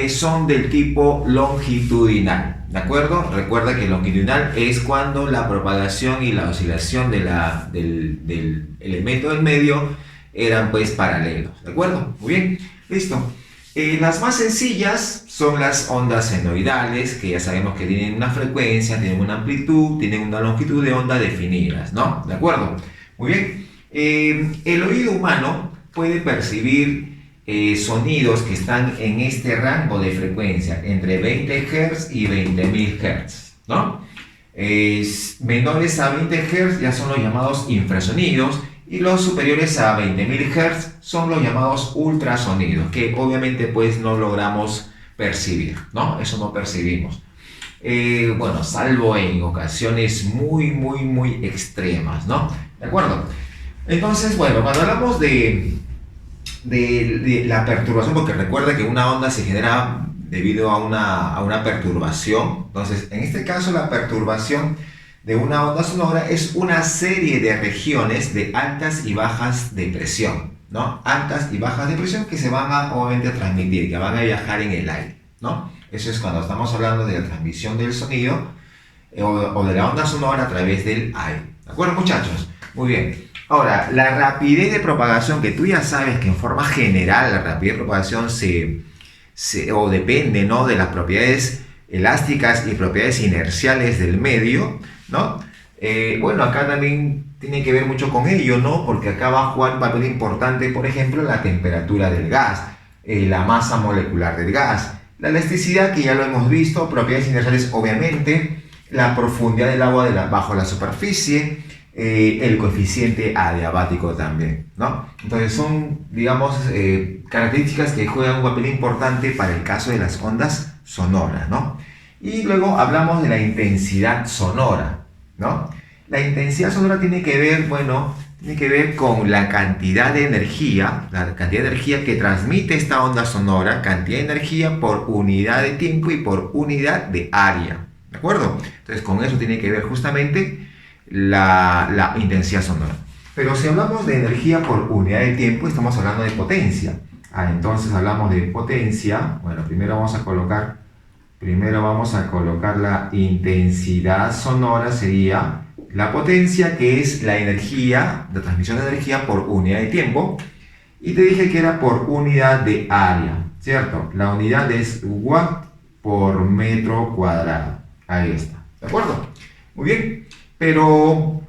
son del tipo longitudinal, ¿de acuerdo? Recuerda que longitudinal es cuando la propagación y la oscilación del elemento del medio eran pues paralelos, ¿de acuerdo? Muy bien, listo. Las más sencillas son las ondas senoidales, que ya sabemos que tienen una frecuencia, tienen una amplitud, tienen una longitud de onda definidas, ¿no? ¿De acuerdo? Muy bien. El oído humano puede percibir sonidos que están en este rango de frecuencia, entre 20 Hz y 20.000 Hz, ¿no? Menores a 20 Hz ya son los llamados infrasonidos, y los superiores a 20.000 Hz son los llamados ultrasonidos, que obviamente pues no logramos percibir, ¿no? Eso no percibimos. Bueno, salvo en ocasiones muy extremas, ¿no? ¿De acuerdo? Entonces, bueno, cuando hablamos de la perturbación, porque recuerda que una onda se genera debido a una perturbación. Entonces, en este caso, la perturbación de una onda sonora es una serie de regiones de altas y bajas de presión, ¿no? Altas y bajas de presión que se van a, obviamente, a transmitir, que van a viajar en el aire, ¿no? Eso es cuando estamos hablando de la transmisión del sonido o de la onda sonora a través del aire. ¿De acuerdo, muchachos? Muy bien. Ahora, la rapidez de propagación, que tú ya sabes que en forma general la rapidez de propagación o depende, ¿no?, de las propiedades elásticas y propiedades inerciales del medio, ¿no? Bueno, acá también tiene que ver mucho con ello, ¿no? Porque acá va a jugar un papel importante, por ejemplo, la temperatura del gas, la masa molecular del gas, la elasticidad, que ya lo hemos visto, propiedades inerciales, obviamente, la profundidad del agua bajo la superficie, el coeficiente adiabático también, ¿no? Entonces son, digamos, características que juegan un papel importante para el caso de las ondas sonoras, ¿no? Y luego hablamos de la intensidad sonora, ¿no? La intensidad sonora tiene que ver, bueno, tiene que ver con la cantidad de energía que transmite esta onda sonora, cantidad de energía por unidad de tiempo y por unidad de área, ¿de acuerdo? Entonces con eso tiene que ver justamente la intensidad sonora. Pero si hablamos de energía por unidad de tiempo, estamos hablando de potencia. Entonces hablamos de potencia. Bueno, primero vamos a colocar la intensidad sonora, sería la potencia, que es la energía, la transmisión de energía por unidad de tiempo. Y te dije que era por unidad de área, ¿cierto? La unidad es watt por metro cuadrado. Ahí está, ¿de acuerdo? Muy bien. Pero,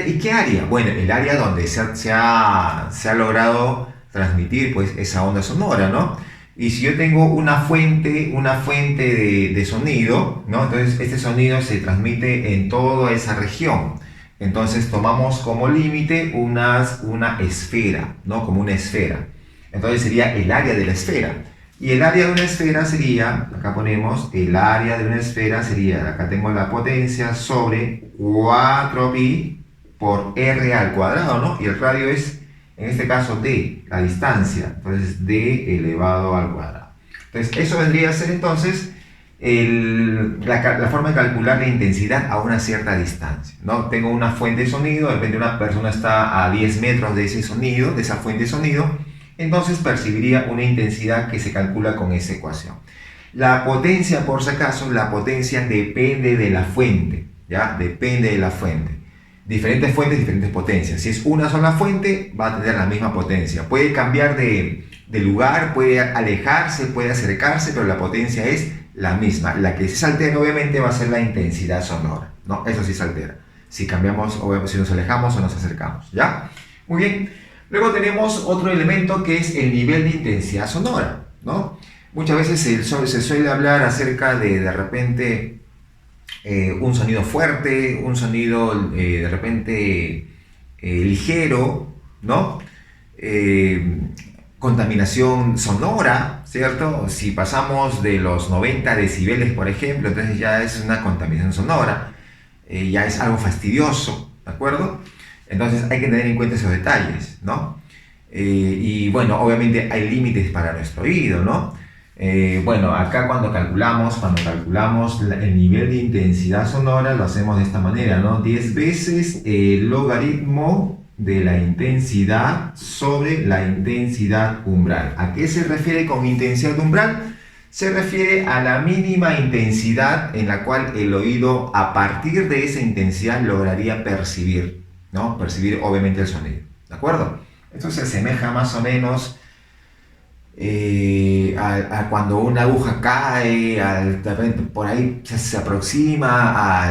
¿y qué área? Bueno, el área donde se ha logrado transmitir pues esa onda sonora, ¿no? Y si yo tengo una fuente de sonido, ¿no? Entonces este sonido se transmite en toda esa región. Entonces tomamos como límite una esfera, ¿no? Como una esfera. Entonces sería el área de la esfera. Y el área de una esfera sería, acá ponemos, el área de una esfera sería, acá tengo la potencia sobre 4pi por r al cuadrado, ¿no? Y el radio es, en este caso, d, la distancia, entonces d elevado al cuadrado. Entonces eso vendría a ser entonces la forma de calcular la intensidad a una cierta distancia, ¿no? Tengo una fuente de sonido, de repente una persona está a 10 metros de ese sonido, de esa fuente de sonido, entonces percibiría una intensidad que se calcula con esa ecuación. La potencia, por si acaso, la potencia depende de la fuente, ¿ya? Depende de la fuente. Diferentes fuentes, diferentes potencias. Si es una sola fuente, va a tener la misma potencia. Puede cambiar de lugar, puede alejarse, puede acercarse, pero la potencia es la misma. La que sí se altera, obviamente, va a ser la intensidad sonora, ¿no? Eso sí se altera. Si cambiamos, o si nos alejamos o nos acercamos, ¿ya? Muy bien. Luego tenemos otro elemento que es el nivel de intensidad sonora, ¿no? Muchas veces se suele hablar acerca de repente, un sonido fuerte, un sonido de repente ligero, ¿no? Contaminación sonora, ¿cierto? Si pasamos de los 90 decibeles, por ejemplo, entonces ya es una contaminación sonora, ya es algo fastidioso, ¿de acuerdo? Entonces hay que tener en cuenta esos detalles, ¿no? Y bueno, obviamente hay límites para nuestro oído, ¿no? Bueno, acá cuando calculamos el nivel de intensidad sonora, lo hacemos de esta manera, ¿no? 10 veces el logaritmo de la intensidad sobre la intensidad umbral. ¿A qué se refiere con intensidad umbral? Se refiere a la mínima intensidad en la cual el oído, a partir de esa intensidad, lograría percibir, ¿no? Percibir obviamente el sonido, ¿de acuerdo? Esto se asemeja más o menos a cuando una aguja cae, de repente por ahí se aproxima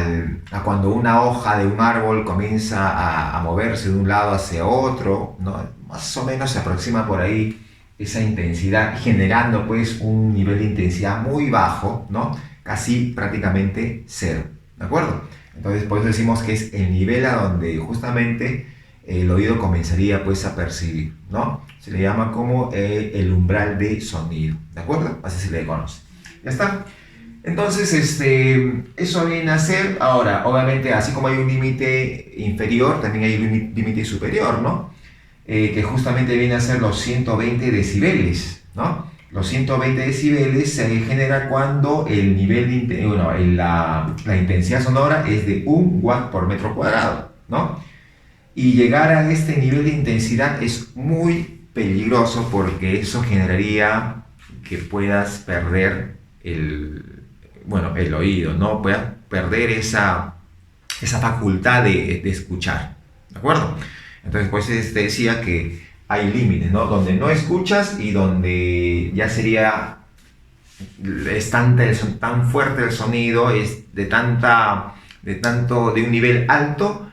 a cuando una hoja de un árbol comienza a moverse de un lado hacia otro, ¿no? Más o menos se aproxima por ahí esa intensidad, generando pues un nivel de intensidad muy bajo, ¿no? Casi prácticamente cero, ¿de acuerdo? Entonces por eso decimos que es el nivel a donde justamente el oído comenzaría pues a percibir, ¿no? Se le llama como el umbral de sonido, ¿de acuerdo? Así se le conoce. ¿Ya está? Entonces, eso viene a ser, ahora, obviamente, así como hay un límite inferior, también hay un límite superior, ¿no? Que justamente viene a ser los 120 decibeles, ¿no? Los 120 decibeles se genera cuando el nivel de, bueno, la intensidad sonora es de 1 watt por metro cuadrado, ¿no? Y llegar a este nivel de intensidad es muy peligroso porque eso generaría que puedas perder el oído, ¿no? Puedas perder esa facultad de escuchar, ¿de acuerdo? Entonces, pues te decía que hay límites, ¿no? Donde no escuchas y donde ya sería, es tan fuerte el sonido, es de un nivel alto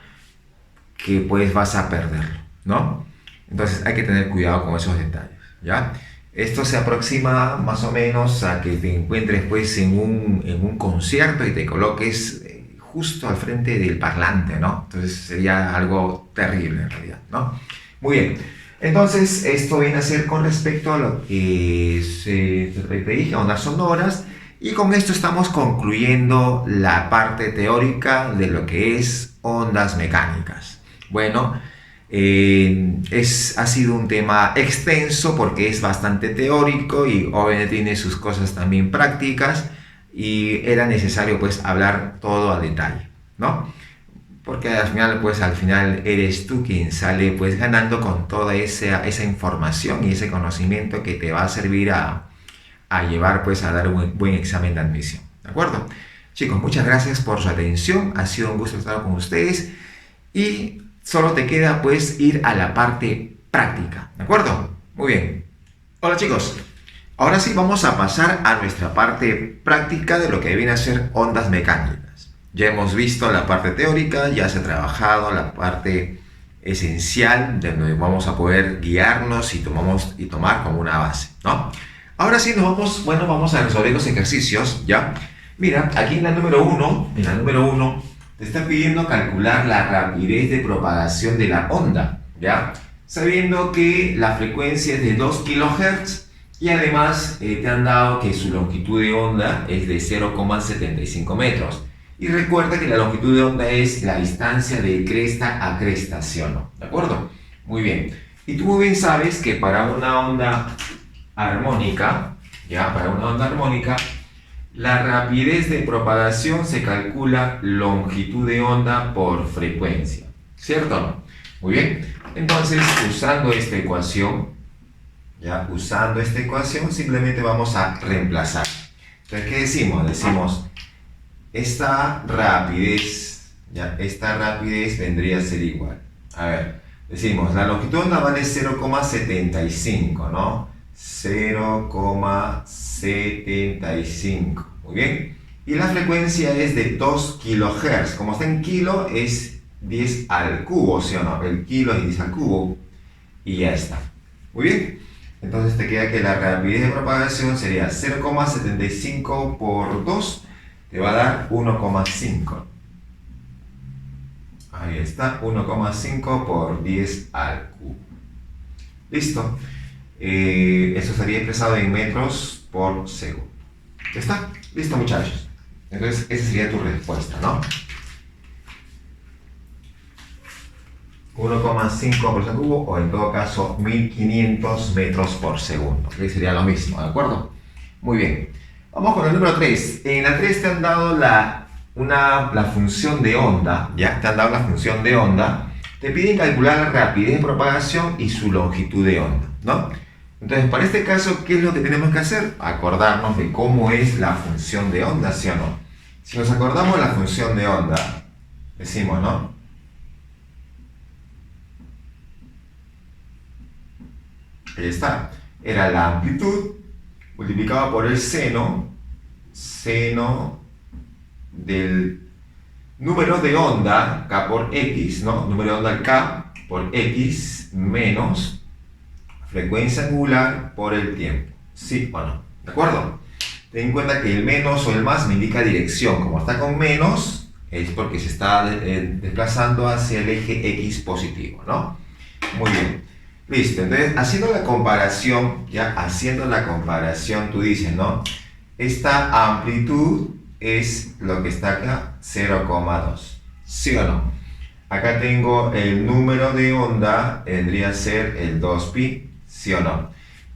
que pues vas a perderlo, ¿no? Entonces hay que tener cuidado con esos detalles, ¿ya? Esto se aproxima más o menos a que te encuentres pues en un concierto y te coloques justo al frente del parlante, ¿no? Entonces sería algo terrible en realidad, ¿no? Muy bien. Entonces esto viene a ser con respecto a lo que te dije, ondas sonoras, y con esto estamos concluyendo la parte teórica de lo que es ondas mecánicas. Bueno, ha sido un tema extenso porque es bastante teórico y obviamente tiene sus cosas también prácticas y era necesario pues hablar todo a detalle, ¿no? Porque al final eres tú quien sale pues ganando con toda esa información y ese conocimiento que te va a servir a llevar pues a dar un buen examen de admisión, ¿de acuerdo? Chicos, muchas gracias por su atención, ha sido un gusto estar con ustedes y solo te queda pues ir a la parte práctica, ¿de acuerdo? Muy bien. Hola chicos, ahora sí vamos a pasar a nuestra parte práctica de lo que viene a ser ondas mecánicas. Ya hemos visto la parte teórica, ya se ha trabajado la parte esencial de donde vamos a poder guiarnos y tomar como una base, ¿no? Ahora sí vamos a resolver los ejercicios, ¿ya? Mira, aquí en la número 1, te está pidiendo calcular la rapidez de propagación de la onda, ¿ya? Sabiendo que la frecuencia es de 2 kHz y además te han dado que su longitud de onda es de 0,75 metros. Y recuerda que la longitud de onda es la distancia de cresta a cresta, ¿sí o no? ¿De acuerdo? Muy bien. Y tú muy bien sabes que para una onda armónica, ¿ya? Para una onda armónica, la rapidez de propagación se calcula longitud de onda por frecuencia, ¿cierto o no? Muy bien, entonces usando esta ecuación, simplemente vamos a reemplazar. Entonces, ¿qué decimos? Decimos, esta rapidez vendría a ser igual. A ver, decimos, la longitud de onda vale 0,75, ¿no? 0,75. Muy bien. Y la frecuencia es de 2 kHz. Como está en kilo, es 10 al cubo, ¿sí o no? El kilo es 10 al cubo. Y ya está. Muy bien. Entonces te queda que la rapidez de propagación sería 0,75 por 2. Te va a dar 1,5. Ahí está. 1,5 por 10 al cubo. Listo. Eso sería expresado en metros por segundo. ¿Ya está? Listo, muchachos. Entonces, esa sería tu respuesta, ¿no? 1,5 por segundo o en todo caso 1500 metros por segundo. Que sería lo mismo, ¿de acuerdo? Muy bien. Vamos con el número 3. En la 3 te han dado la función de onda, ¿ya? Te han dado la función de onda. Te piden calcular la rapidez de propagación y su longitud de onda, ¿no? Entonces, para este caso, ¿qué es lo que tenemos que hacer? Acordarnos de cómo es la función de onda, ¿sí o no? Si nos acordamos de la función de onda, decimos, ¿no? Ahí está. era la amplitud multiplicado por el seno del número de onda, K por X, ¿no? Número de onda K por X menos frecuencia angular por el tiempo. ¿Sí o no? ¿De acuerdo? Ten en cuenta que el menos o el más me indica dirección. Como está con menos, es porque se está desplazando hacia el eje X positivo, ¿no? Muy bien. Listo. Entonces, haciendo la comparación, tú dices, ¿no? Esta amplitud es lo que está acá, 0,2. ¿Sí o no? Acá tengo el número de onda, vendría a ser el 2pi, ¿sí o no?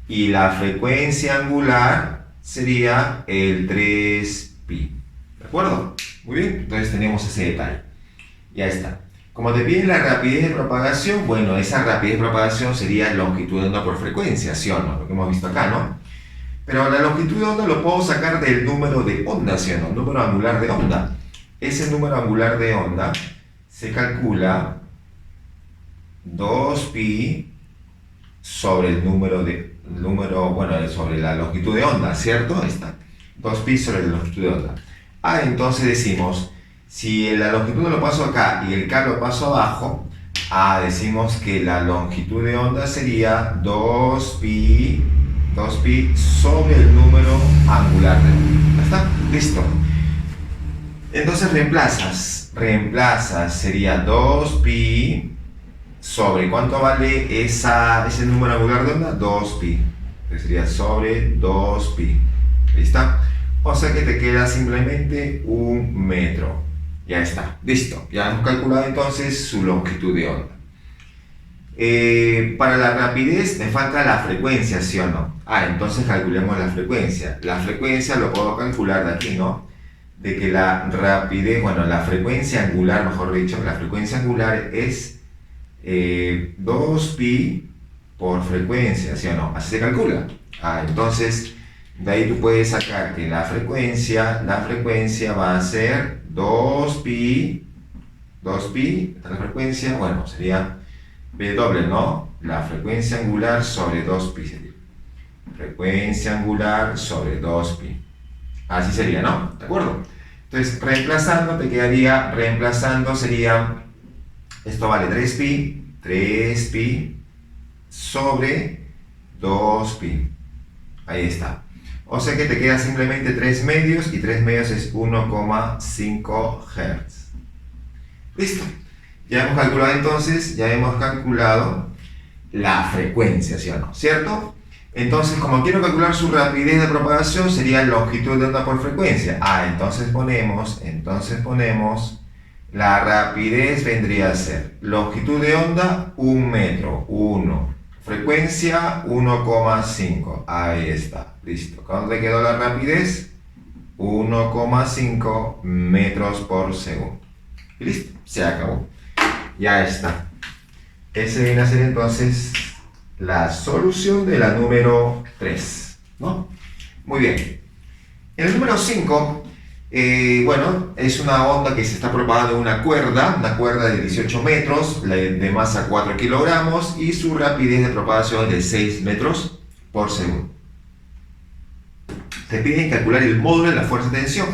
Y la frecuencia angular sería el 3pi. ¿De acuerdo? Muy bien, entonces tenemos ese detalle. Ya está. Como te piden la rapidez de propagación, bueno, esa rapidez de propagación sería longitud de onda por frecuencia, ¿sí o no? Lo que hemos visto acá, ¿no? Pero la longitud de onda lo puedo sacar del número de onda, ¿sí o no? Número angular de onda. Ese número angular de onda se calcula 2pi sobre sobre la longitud de onda, ¿cierto? Ahí está. 2pi sobre la longitud de onda. Entonces decimos, si la longitud lo paso acá y el K lo paso abajo, decimos que la longitud de onda sería 2pi sobre el número angular de onda. ¿Ya está? Listo. Entonces reemplazas, sería 2pi sobre, ¿cuánto vale ese número angular de onda? 2pi. Entonces sería sobre 2pi. Ahí está. O sea que te queda simplemente 1 metro. Ya está. Listo. Ya hemos calculado entonces su longitud de onda. Para la rapidez me falta la frecuencia, ¿sí o no? Entonces calculemos la frecuencia. La frecuencia lo puedo calcular de aquí, ¿no? De que la rapidez, la frecuencia angular, mejor dicho, la frecuencia angular es 2pi por frecuencia, ¿sí o no? Así se calcula. Entonces, de ahí tú puedes sacar que la frecuencia va a ser 2pi, esta es la frecuencia, sería B doble, ¿no? La frecuencia angular sobre 2pi sería. Frecuencia angular sobre 2pi. Así sería, ¿no? ¿De acuerdo? Entonces, reemplazando sería, esto vale 3pi sobre 2pi. Ahí está. O sea que te queda simplemente 3 medios y 3 medios es 1,5 Hz. Listo. Ya hemos calculado la frecuencia, ¿sí o no? ¿Cierto? Entonces, como quiero calcular su rapidez de propagación, sería longitud de onda por frecuencia. Entonces ponemos la rapidez vendría a ser longitud de onda 1 metro, 1. Frecuencia 1,5. Ahí está, listo. ¿Cuánto le quedó la rapidez? 1,5 metros por segundo. Y listo, se acabó. Ya está. Ese viene a ser entonces la solución de la número 3, ¿no? Muy bien. En el número 5, es una onda que se está propagando en una cuerda de 18 metros, de masa 4 kilogramos y su rapidez de propagación es de 6 metros por segundo. Te piden calcular el módulo de la fuerza de tensión,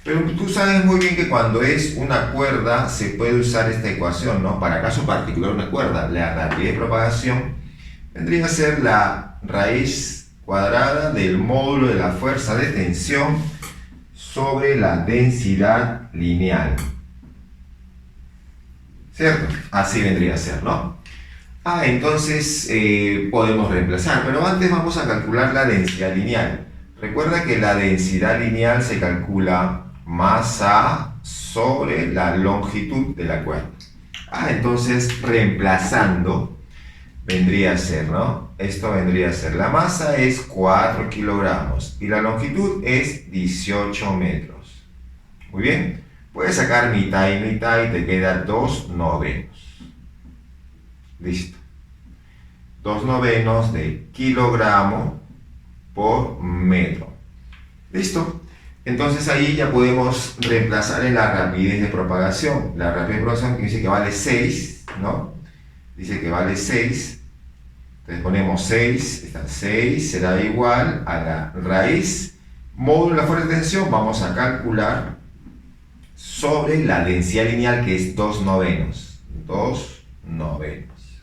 pero tú sabes muy bien que cuando es una cuerda se puede usar esta ecuación, ¿no? Para caso particular una cuerda, la rapidez de propagación vendría a ser la raíz cuadrada del módulo de la fuerza de tensión sobre la densidad lineal. ¿Cierto? Así vendría a ser, ¿no? Entonces podemos reemplazar, pero antes vamos a calcular la densidad lineal. Recuerda que la densidad lineal se calcula masa sobre la longitud de la cuerda. Entonces reemplazando vendría a ser, ¿no? Esto vendría a ser, la masa es 4 kilogramos y la longitud es 18 metros. Muy bien, puedes sacar mitad y mitad y te queda 2/9. Listo. 2/9 de kilogramo por metro. Listo. Entonces ahí ya podemos reemplazar en la rapidez de propagación. La rapidez de propagación dice que vale 6, ¿no? Dice que vale 6. Entonces ponemos 6, está 6 será igual a la raíz módulo de la fuerza de tensión, vamos a calcular sobre la densidad lineal que es 2 novenos. 2 novenos.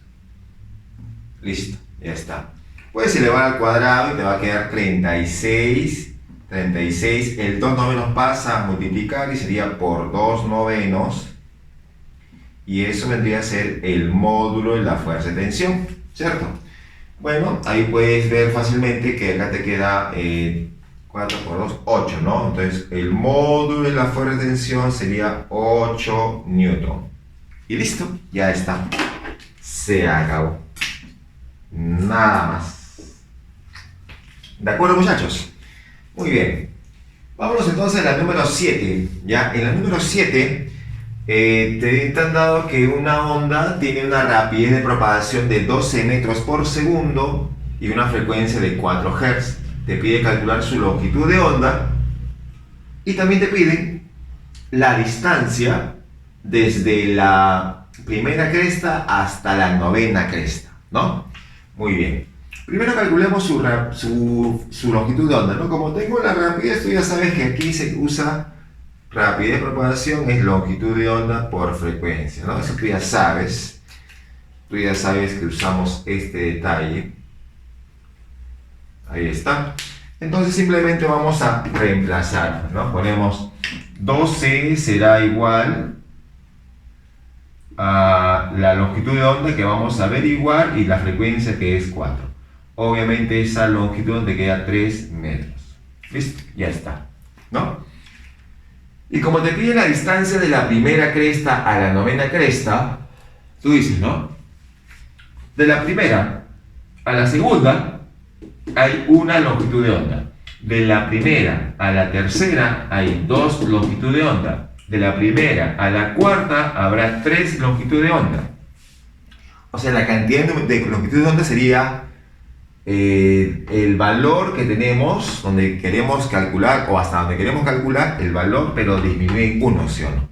Listo, ya está. Puedes elevar al cuadrado y te va a quedar 36. 36, el 2 novenos pasa a multiplicar y sería por 2 novenos. Y eso vendría a ser el módulo de la fuerza de tensión, ¿cierto? Bueno, ahí puedes ver fácilmente que acá te queda 4 por 2, 8, ¿no? Entonces, el módulo de la fuerza de tensión sería 8 newton. Y listo, ya está. Se acabó. Nada más. ¿De acuerdo, muchachos? Muy bien. Vámonos entonces a la número 7. ¿Ya? En la número 7 te han dado que una onda tiene una rapidez de propagación de 12 metros por segundo y una frecuencia de 4 Hz. Te pide calcular su longitud de onda y también te piden la distancia desde la primera cresta hasta la novena cresta, ¿no? Muy bien. Primero calculemos su longitud de onda, ¿no? Como tengo la rapidez, tú ya sabes que aquí se usa rapidez de propagación, es longitud de onda por frecuencia, ¿no? Eso tú ya sabes. Tú ya sabes que usamos este detalle. Ahí está. Entonces simplemente vamos a reemplazar, ¿no? Ponemos 12 será igual a la longitud de onda que vamos a averiguar y la frecuencia que es 4. Obviamente esa longitud donde queda 3 metros. ¿Listo? Ya está, ¿no? Y como te pide la distancia de la primera cresta a la novena cresta, tú dices, ¿no? De la primera a la segunda hay una longitud de onda. De la primera a la tercera hay 2 longitudes de onda. De la primera a la cuarta habrá 3 longitudes de onda. O sea, la cantidad de longitud de onda sería el valor que tenemos, donde queremos calcular, o hasta donde queremos calcular el valor, pero disminuye en 1, ¿sí o no?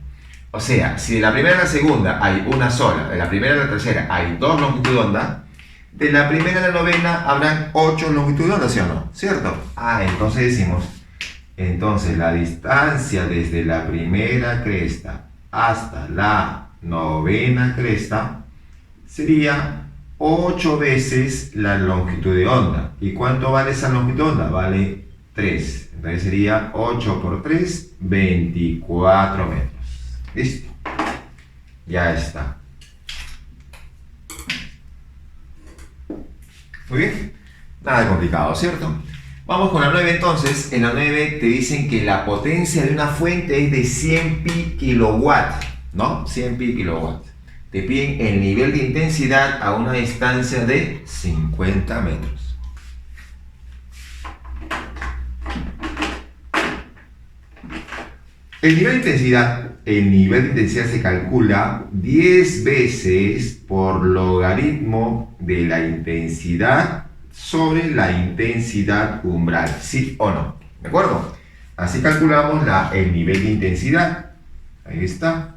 O sea, si de la primera a la segunda hay una sola, de la primera a la tercera hay 2 longitudes de onda, de la primera a la novena habrán 8 longitudes de onda, ¿sí o no? ¿Cierto? Entonces decimos, entonces la distancia desde la primera cresta hasta la novena cresta sería 8 veces la longitud de onda. ¿Y cuánto vale esa longitud de onda? Vale 3. Entonces sería 8 por 3, 24 metros. ¿Listo? Ya está. Muy bien. Nada complicado, ¿cierto? Vamos con la 9 entonces. En la 9 te dicen que la potencia de una fuente es de 100 pi kilowatts, ¿no? 100 pi kilowatts. Te piden el nivel de intensidad a una distancia de 50 metros. El nivel de intensidad se calcula 10 veces por logaritmo de la intensidad sobre la intensidad umbral, ¿sí o no? ¿De acuerdo? Así calculamos el nivel de intensidad. Ahí está.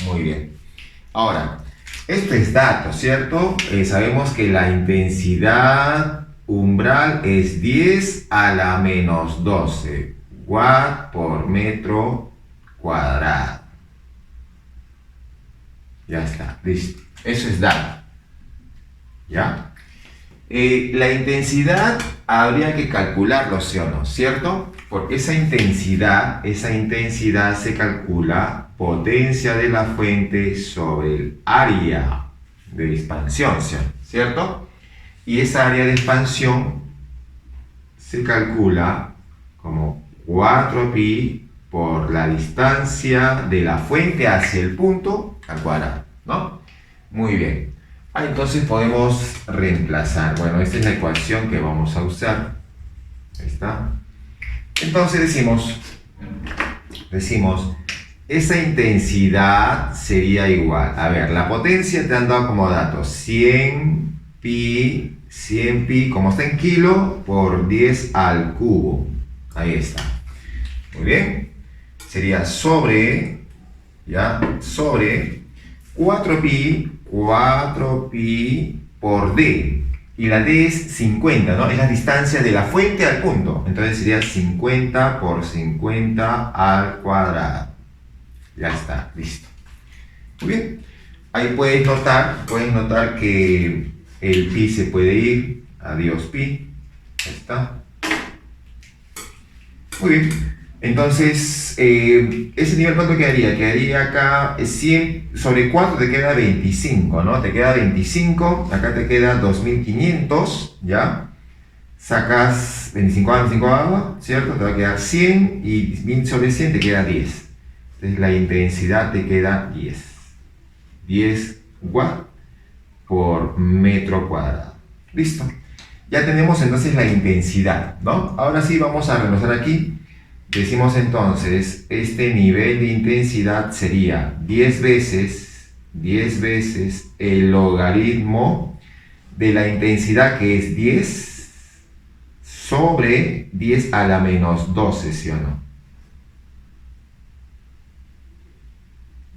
Muy bien. Ahora, esto es dato, ¿cierto? Sabemos que la intensidad umbral es 10 a la menos 12 watt por metro cuadrado. Ya está, listo. Eso es dato. ¿Ya? La intensidad habría que calcularlo, ¿sí o no? ¿Cierto? Porque esa intensidad se calcula potencia de la fuente sobre el área de expansión, ¿cierto? Y esa área de expansión se calcula como 4pi por la distancia de la fuente hacia el punto al cuadrado, ¿no? Muy bien. Entonces podemos reemplazar. Bueno, esta es la ecuación que vamos a usar. Ahí está. Entonces decimos, esa intensidad sería igual. A ver, la potencia te han dado como dato 100 pi, como está en kilo, por 10 al cubo. Ahí está. Muy bien. Sería sobre 4pi. 4pi por d. Y la d es 50, ¿no? Es la distancia de la fuente al punto. Entonces sería 50 por 50 al cuadrado. Ya está, listo. Muy bien. Ahí puedes notar que el pi se puede ir. Adiós pi. Ahí está. Muy bien. Entonces, ese nivel, ¿cuánto quedaría? Quedaría acá 100 sobre 4 te queda 25, ¿no? Te queda 25, acá te queda 2500, ¿ya? Sacas 25 ¿cierto? Te va a quedar 100 y 20 sobre 100 te queda 10. Entonces la intensidad te queda 10. 10 watts por metro cuadrado. Listo. Ya tenemos entonces la intensidad, ¿no? Ahora sí vamos a reemplazar aquí. Decimos entonces, este nivel de intensidad sería 10 veces el logaritmo de la intensidad, que es 10 sobre 10 a la menos 12, ¿sí o no?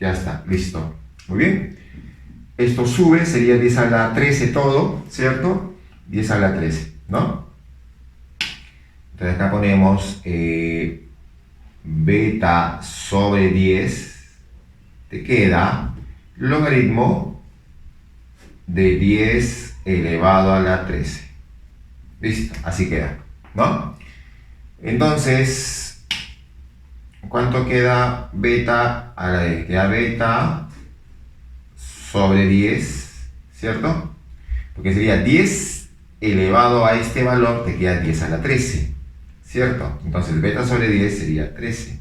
Ya está, listo. Muy bien. Esto sube, sería 10 a la 13 todo, ¿cierto? 10 a la 13, ¿no? Entonces acá ponemos beta sobre 10, te queda logaritmo de 10 elevado a la 13. Listo, así queda, ¿no? Entonces, ¿cuánto queda beta a la 10? Queda beta sobre 10, ¿cierto? Porque sería 10 elevado a este valor, te queda 10 a la 13. ¿Cierto? Entonces beta sobre 10 sería 13.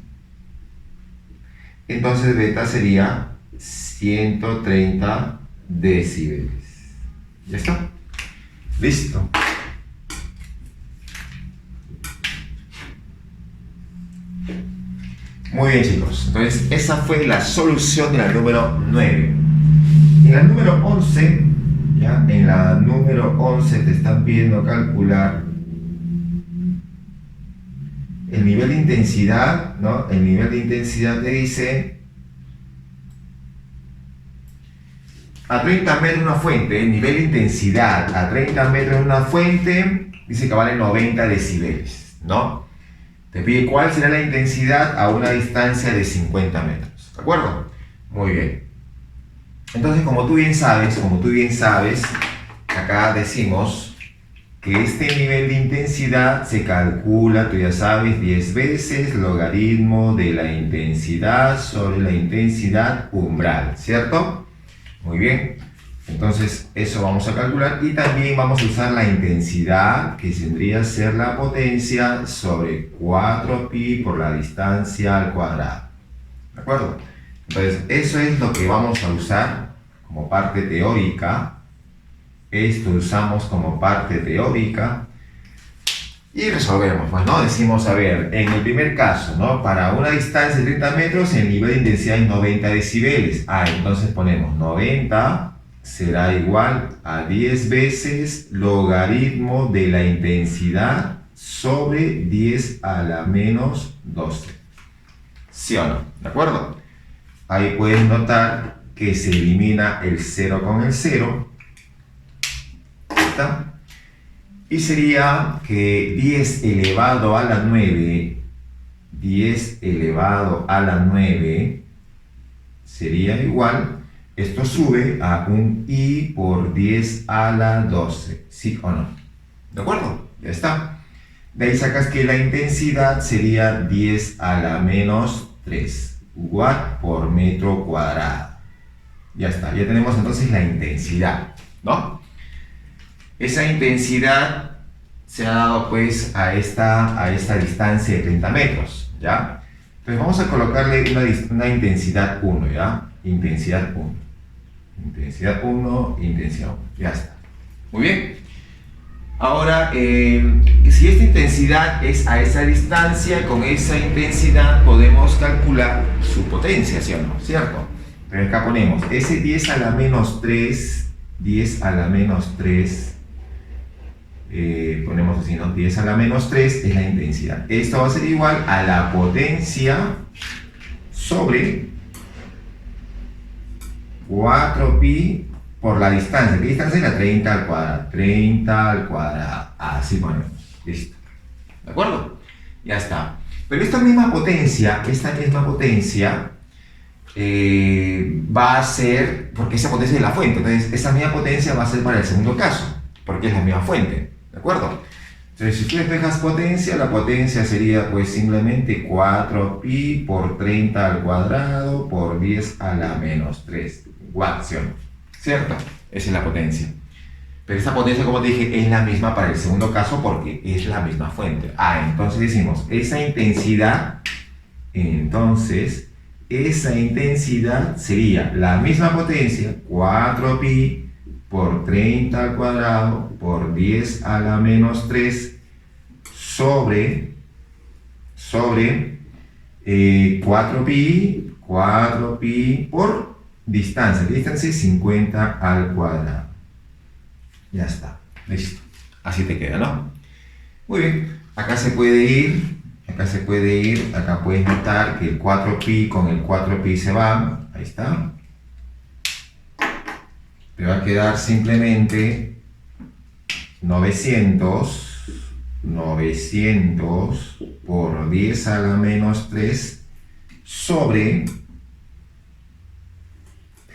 Entonces beta sería 130 decibeles. ¿Ya está? Listo. Muy bien, chicos. Entonces esa fue la solución de la número 9. En la número 11, ¿ya? En la número 11 te están pidiendo calcular el nivel de intensidad, ¿no? El nivel de intensidad te dice a 30 metros una fuente, el nivel de intensidad a 30 metros de una fuente dice que vale 90 decibeles, ¿no? Te pide cuál será la intensidad a una distancia de 50 metros, ¿de acuerdo? Muy bien. Entonces, como tú bien sabes, acá decimos que este nivel de intensidad se calcula, tú ya sabes, 10 veces logaritmo de la intensidad sobre la intensidad umbral, ¿cierto? Muy bien. Entonces, eso vamos a calcular y también vamos a usar la intensidad, que tendría que ser la potencia sobre 4pi por la distancia al cuadrado. ¿De acuerdo? Entonces, eso es lo que vamos a usar como parte teórica. Esto usamos como parte teórica y resolvemos, pues, ¿no? Decimos, a ver, en el primer caso, ¿no? Para una distancia de 30 metros, el nivel de intensidad es 90 decibeles. Entonces ponemos 90 será igual a 10 veces logaritmo de la intensidad sobre 10 a la menos 12. ¿Sí o no? ¿De acuerdo? Ahí puedes notar que se elimina el 0 con el 0. Y sería que 10 elevado a la 9, 10 elevado a la 9 sería igual, esto sube a un i por 10 a la 12, ¿sí o no? ¿De acuerdo? Ya está. De ahí sacas que la intensidad sería 10 a la menos 3 watt por metro cuadrado. Ya está, ya tenemos entonces la intensidad, ¿no? Esa intensidad se ha dado pues a esta distancia de 30 metros, ¿ya? Entonces vamos a colocarle una intensidad 1, ¿ya? Intensidad 1. Intensidad 1, intensidad 1. Ya está. Muy bien. Ahora, si esta intensidad es a esa distancia, con esa intensidad podemos calcular su potencia, ¿sí o no? ¿Cierto? Entonces acá ponemos ese 10 a la menos 3, 10 a la menos 3, ponemos así, ¿no? 10 a la menos 3 es la intensidad. Esto va a ser igual a la potencia sobre 4pi por la distancia. ¿Qué distancia era? 30 al cuadrado. 30 al cuadrado. Así ponemos. Listo. ¿De acuerdo? Ya está. Pero esta misma potencia va a ser, porque esa potencia es la fuente, entonces esa misma potencia va a ser para el segundo caso, porque es la misma fuente. ¿De acuerdo? Entonces, si tú despejas potencia, la potencia sería pues simplemente 4pi por 30 al cuadrado por 10 a la menos 3 watts, ¿cierto? Esa es la potencia. Pero esta potencia, como te dije, es la misma para el segundo caso porque es la misma fuente. Entonces decimos, esa intensidad sería la misma potencia, 4pi por 30 al cuadrado por 10 a la menos 3 sobre 4pi por distancia. La distancia es 50 al cuadrado. Ya está, listo. Así te queda, ¿no? Muy bien, acá se puede ir, acá puedes notar que el 4pi con el 4pi se van, ahí está. Te va a quedar simplemente 900 por 10 a la menos 3 sobre,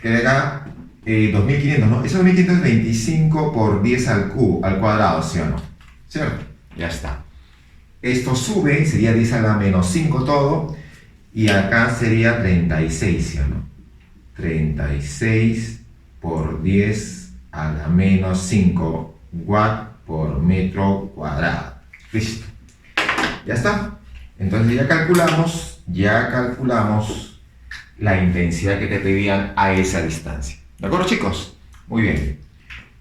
quedará 2500, ¿no? Eso 2500 es 25 por 10 al cuadrado, ¿sí o no? ¿Cierto? Ya está. Esto sube, sería 10 a la menos 5 todo, y acá sería 36, ¿sí o no? 36 por 10 a la menos 5 watt por metro cuadrado. Listo. Ya está. Entonces ya calculamos la intensidad que te pedían a esa distancia. ¿De acuerdo, chicos? Muy bien.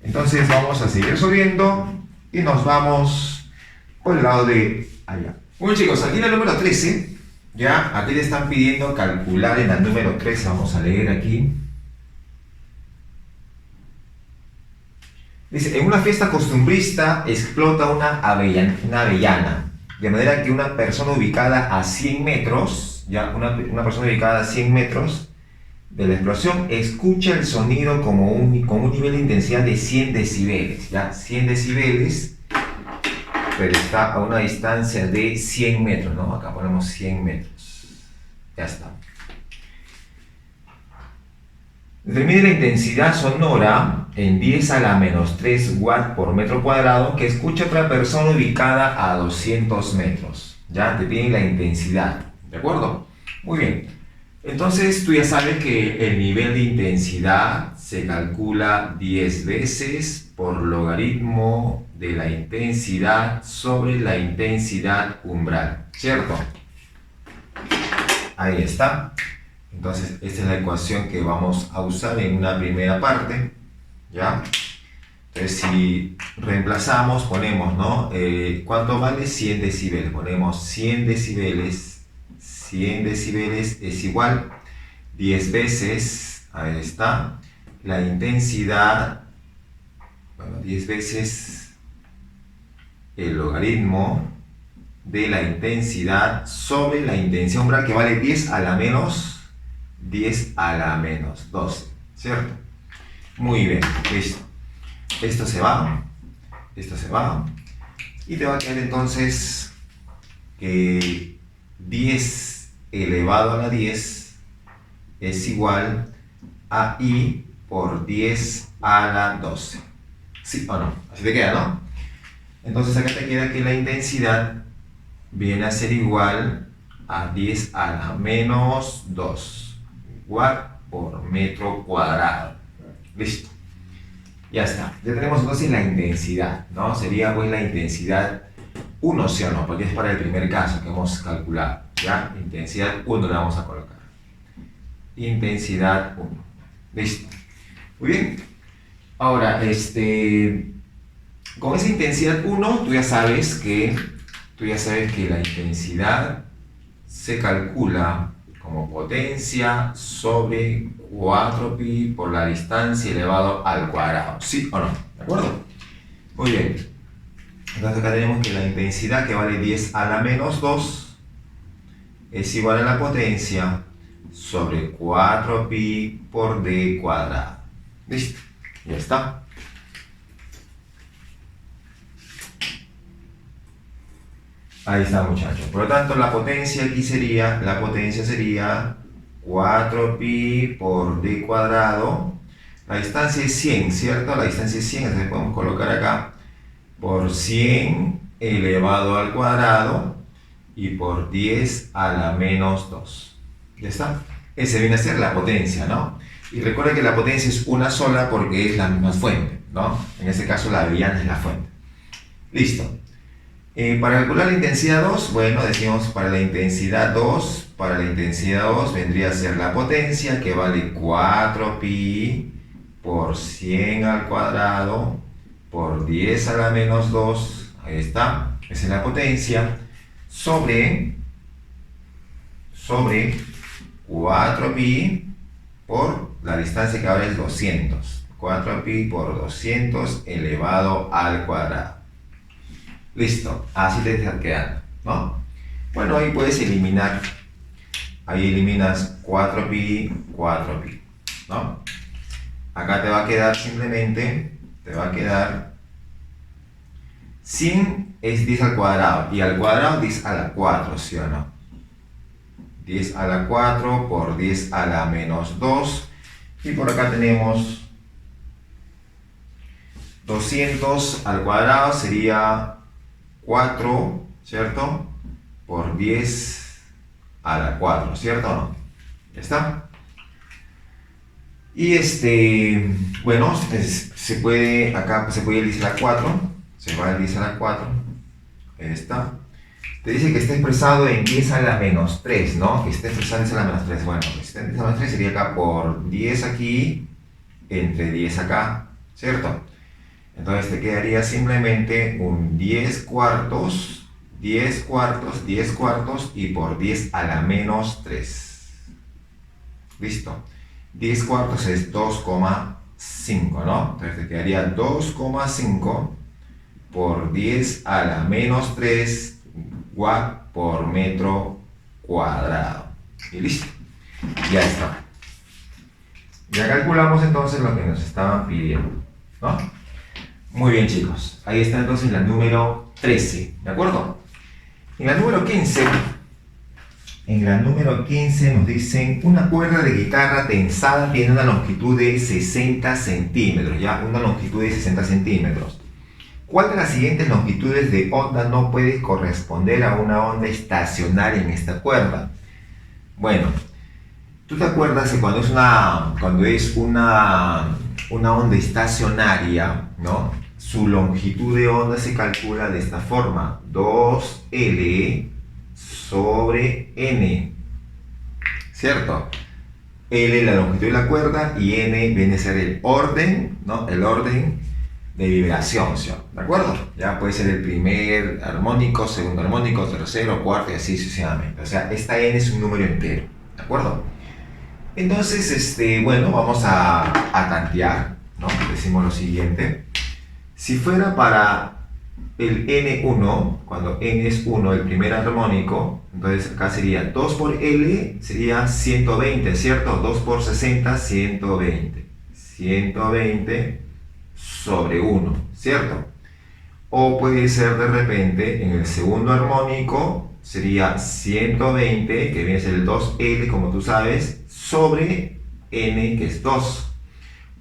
Entonces vamos a seguir subiendo y nos vamos por el lado de allá. Muy bien, chicos, aquí en el número 13, ya, aquí le están pidiendo calcular en el número 13, vamos a leer aquí. Dice, en una fiesta costumbrista explota una avellana, de manera que una persona ubicada a 100 metros, ya, una persona ubicada a 100 metros de la explosión escucha el sonido con un nivel de intensidad de 100 decibeles, ya, 100 decibeles, pero está a una distancia de 100 metros, ¿no? Acá ponemos 100 metros, ya está. Determine la intensidad sonora en 10 a la menos 3 watts por metro cuadrado que escucha otra persona ubicada a 200 metros. Ya te piden la intensidad, ¿de acuerdo? Muy bien. Entonces tú ya sabes que el nivel de intensidad se calcula 10 veces por logaritmo de la intensidad sobre la intensidad umbral, ¿cierto? Ahí está. Entonces, esta es la ecuación que vamos a usar en una primera parte, ¿ya? Entonces, si reemplazamos, ponemos, ¿no? ¿Cuánto vale 100 decibeles? Ponemos 100 decibeles es igual 10 veces, ahí está, la intensidad, bueno, 10 veces el logaritmo de la intensidad sobre la intensidad umbral que vale 10 a la menos 12, ¿cierto? Muy bien, listo. Esto se va, y te va a quedar entonces que 10 elevado a la 10 es igual a I por 10 a la 12. ¿Sí o no? Así te queda, ¿no? Entonces acá te queda que la intensidad viene a ser igual a 10 a la menos 2 watt por metro cuadrado. Listo. Ya está. Ya tenemos entonces la intensidad, ¿no? Sería pues la intensidad 1, ¿sí o no? Porque es para el primer caso que hemos calculado. ¿Ya? Intensidad 1 le vamos a colocar. Intensidad 1. Listo. Muy bien. Ahora, con esa intensidad 1, tú ya sabes que la intensidad se calcula como potencia sobre 4pi por la distancia elevado al cuadrado. ¿Sí o no? ¿De acuerdo? Muy bien. Entonces acá tenemos que la intensidad, que vale 10 a la menos 2, es igual a la potencia sobre 4pi por d cuadrado. ¿Listo? Ya está. Ahí está, muchachos. Por lo tanto, la potencia aquí sería, 4pi por d cuadrado. La distancia es 100, ¿cierto? La distancia es 100, entonces podemos colocar acá por 100 elevado al cuadrado y por 10 a la menos 2. ¿Ya está? Ese viene a ser la potencia, ¿no? Y recuerda que la potencia es una sola porque es la misma fuente, ¿no? En este caso la viana es la fuente. Listo. Para calcular la intensidad 2, bueno, decimos para la intensidad 2 vendría a ser la potencia que vale 4pi por 100 al cuadrado por 10 a la menos 2, ahí está, esa es la potencia, sobre 4pi por la distancia que ahora es 200, 4pi por 200 elevado al cuadrado. Listo, así te está quedando, ¿no? Bueno, ahí puedes eliminar, ahí eliminas 4pi, ¿no? Acá te va a quedar simplemente, 100 es 10 al cuadrado, y al cuadrado 10 a la 4, ¿sí o no? 10 a la 4 por 10 a la menos 2, y por acá tenemos 200 al cuadrado sería 4, ¿cierto? Por 10 a la 4, ¿cierto o no? ¿Ya está? Y bueno, se puede, acá se puede el 10 a la 4, se va el 10 a la 4, ahí está. Te dice que está expresado en 10 a la menos 3, ¿no? Que está expresado en 10 a la menos 3. Bueno, pues está en 10 a la menos 3 sería acá por 10 aquí, entre 10 acá, ¿cierto? Entonces te quedaría simplemente un 10 cuartos y por 10 a la menos 3. ¿Listo? 10 cuartos es 2,5, ¿no? Entonces te quedaría 2,5 por 10 a la menos 3 watt por metro cuadrado. Y listo. Ya está. Ya calculamos entonces lo que nos estaban pidiendo, ¿no? Muy bien, chicos. Ahí está entonces la número 13, ¿de acuerdo? En la número 15, nos dicen una cuerda de guitarra tensada tiene una longitud de 60 centímetros, ¿ya? Una longitud de 60 centímetros. ¿Cuál de las siguientes longitudes de onda no puede corresponder a una onda estacionaria en esta cuerda? Bueno, ¿tú te acuerdas que cuando es una onda estacionaria, ¿no? Su longitud de onda se calcula de esta forma: 2L sobre N, ¿cierto? L la longitud de la cuerda y N viene a ser el orden, ¿no? El orden de vibración, ¿sí? ¿De acuerdo? Ya puede ser el primer armónico, segundo armónico, tercero, cuarto y así sucesivamente. O sea, esta N es un número entero, ¿de acuerdo? Entonces, bueno, vamos a tantear, ¿no? Decimos lo siguiente. Si fuera para el N1, cuando N es 1, el primer armónico, entonces acá sería 2 por L, sería 120, ¿cierto? 2 por 60, 120. 120 sobre 1, ¿cierto? O puede ser de repente en el segundo armónico, sería 120, que viene a ser el 2L, como tú sabes, sobre N, que es 2.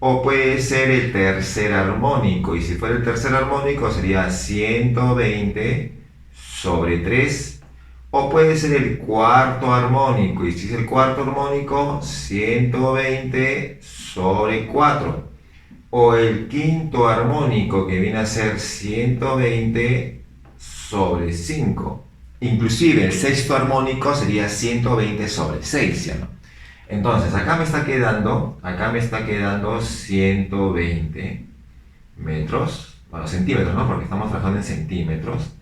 O puede ser el tercer armónico, y si fuera el tercer armónico sería 120 sobre 3. O puede ser el cuarto armónico, y si es el cuarto armónico, 120 sobre 4. O el quinto armónico, que viene a ser 120 sobre 5. Inclusive el sexto armónico sería 120 sobre 6, ¿sí o no? Entonces, acá me está quedando 120 metros, bueno, centímetros, ¿no? Porque estamos trabajando en centímetros.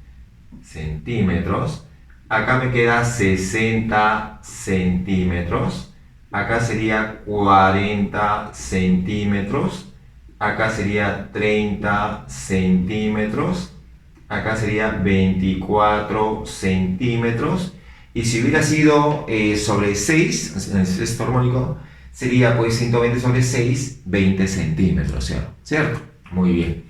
Acá me queda 60 centímetros. Acá sería 40 centímetros. Acá sería 30 centímetros. Acá sería 24 centímetros. Y si hubiera sido sobre 6, en el sexto armónico, sería pues 120 sobre 6, 20 centímetros, ¿cierto? Muy bien.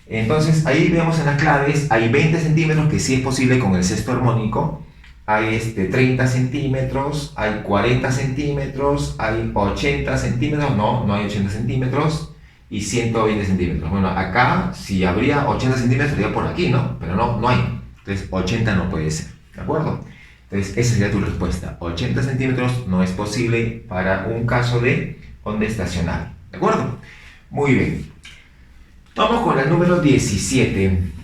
Entonces ahí vemos en las claves, hay 20 centímetros que sí es posible con el sexto armónico, hay 30 centímetros, hay 40 centímetros, hay 80 centímetros, no hay 80 centímetros, y 120 centímetros. Bueno, acá si habría 80 centímetros sería por aquí, ¿no? Pero no hay. Entonces 80 no puede ser, ¿de acuerdo? Entonces esa sería tu respuesta. 80 centímetros no es posible para un caso de onda estacionaria, ¿de acuerdo? Muy bien. Vamos con el número 17.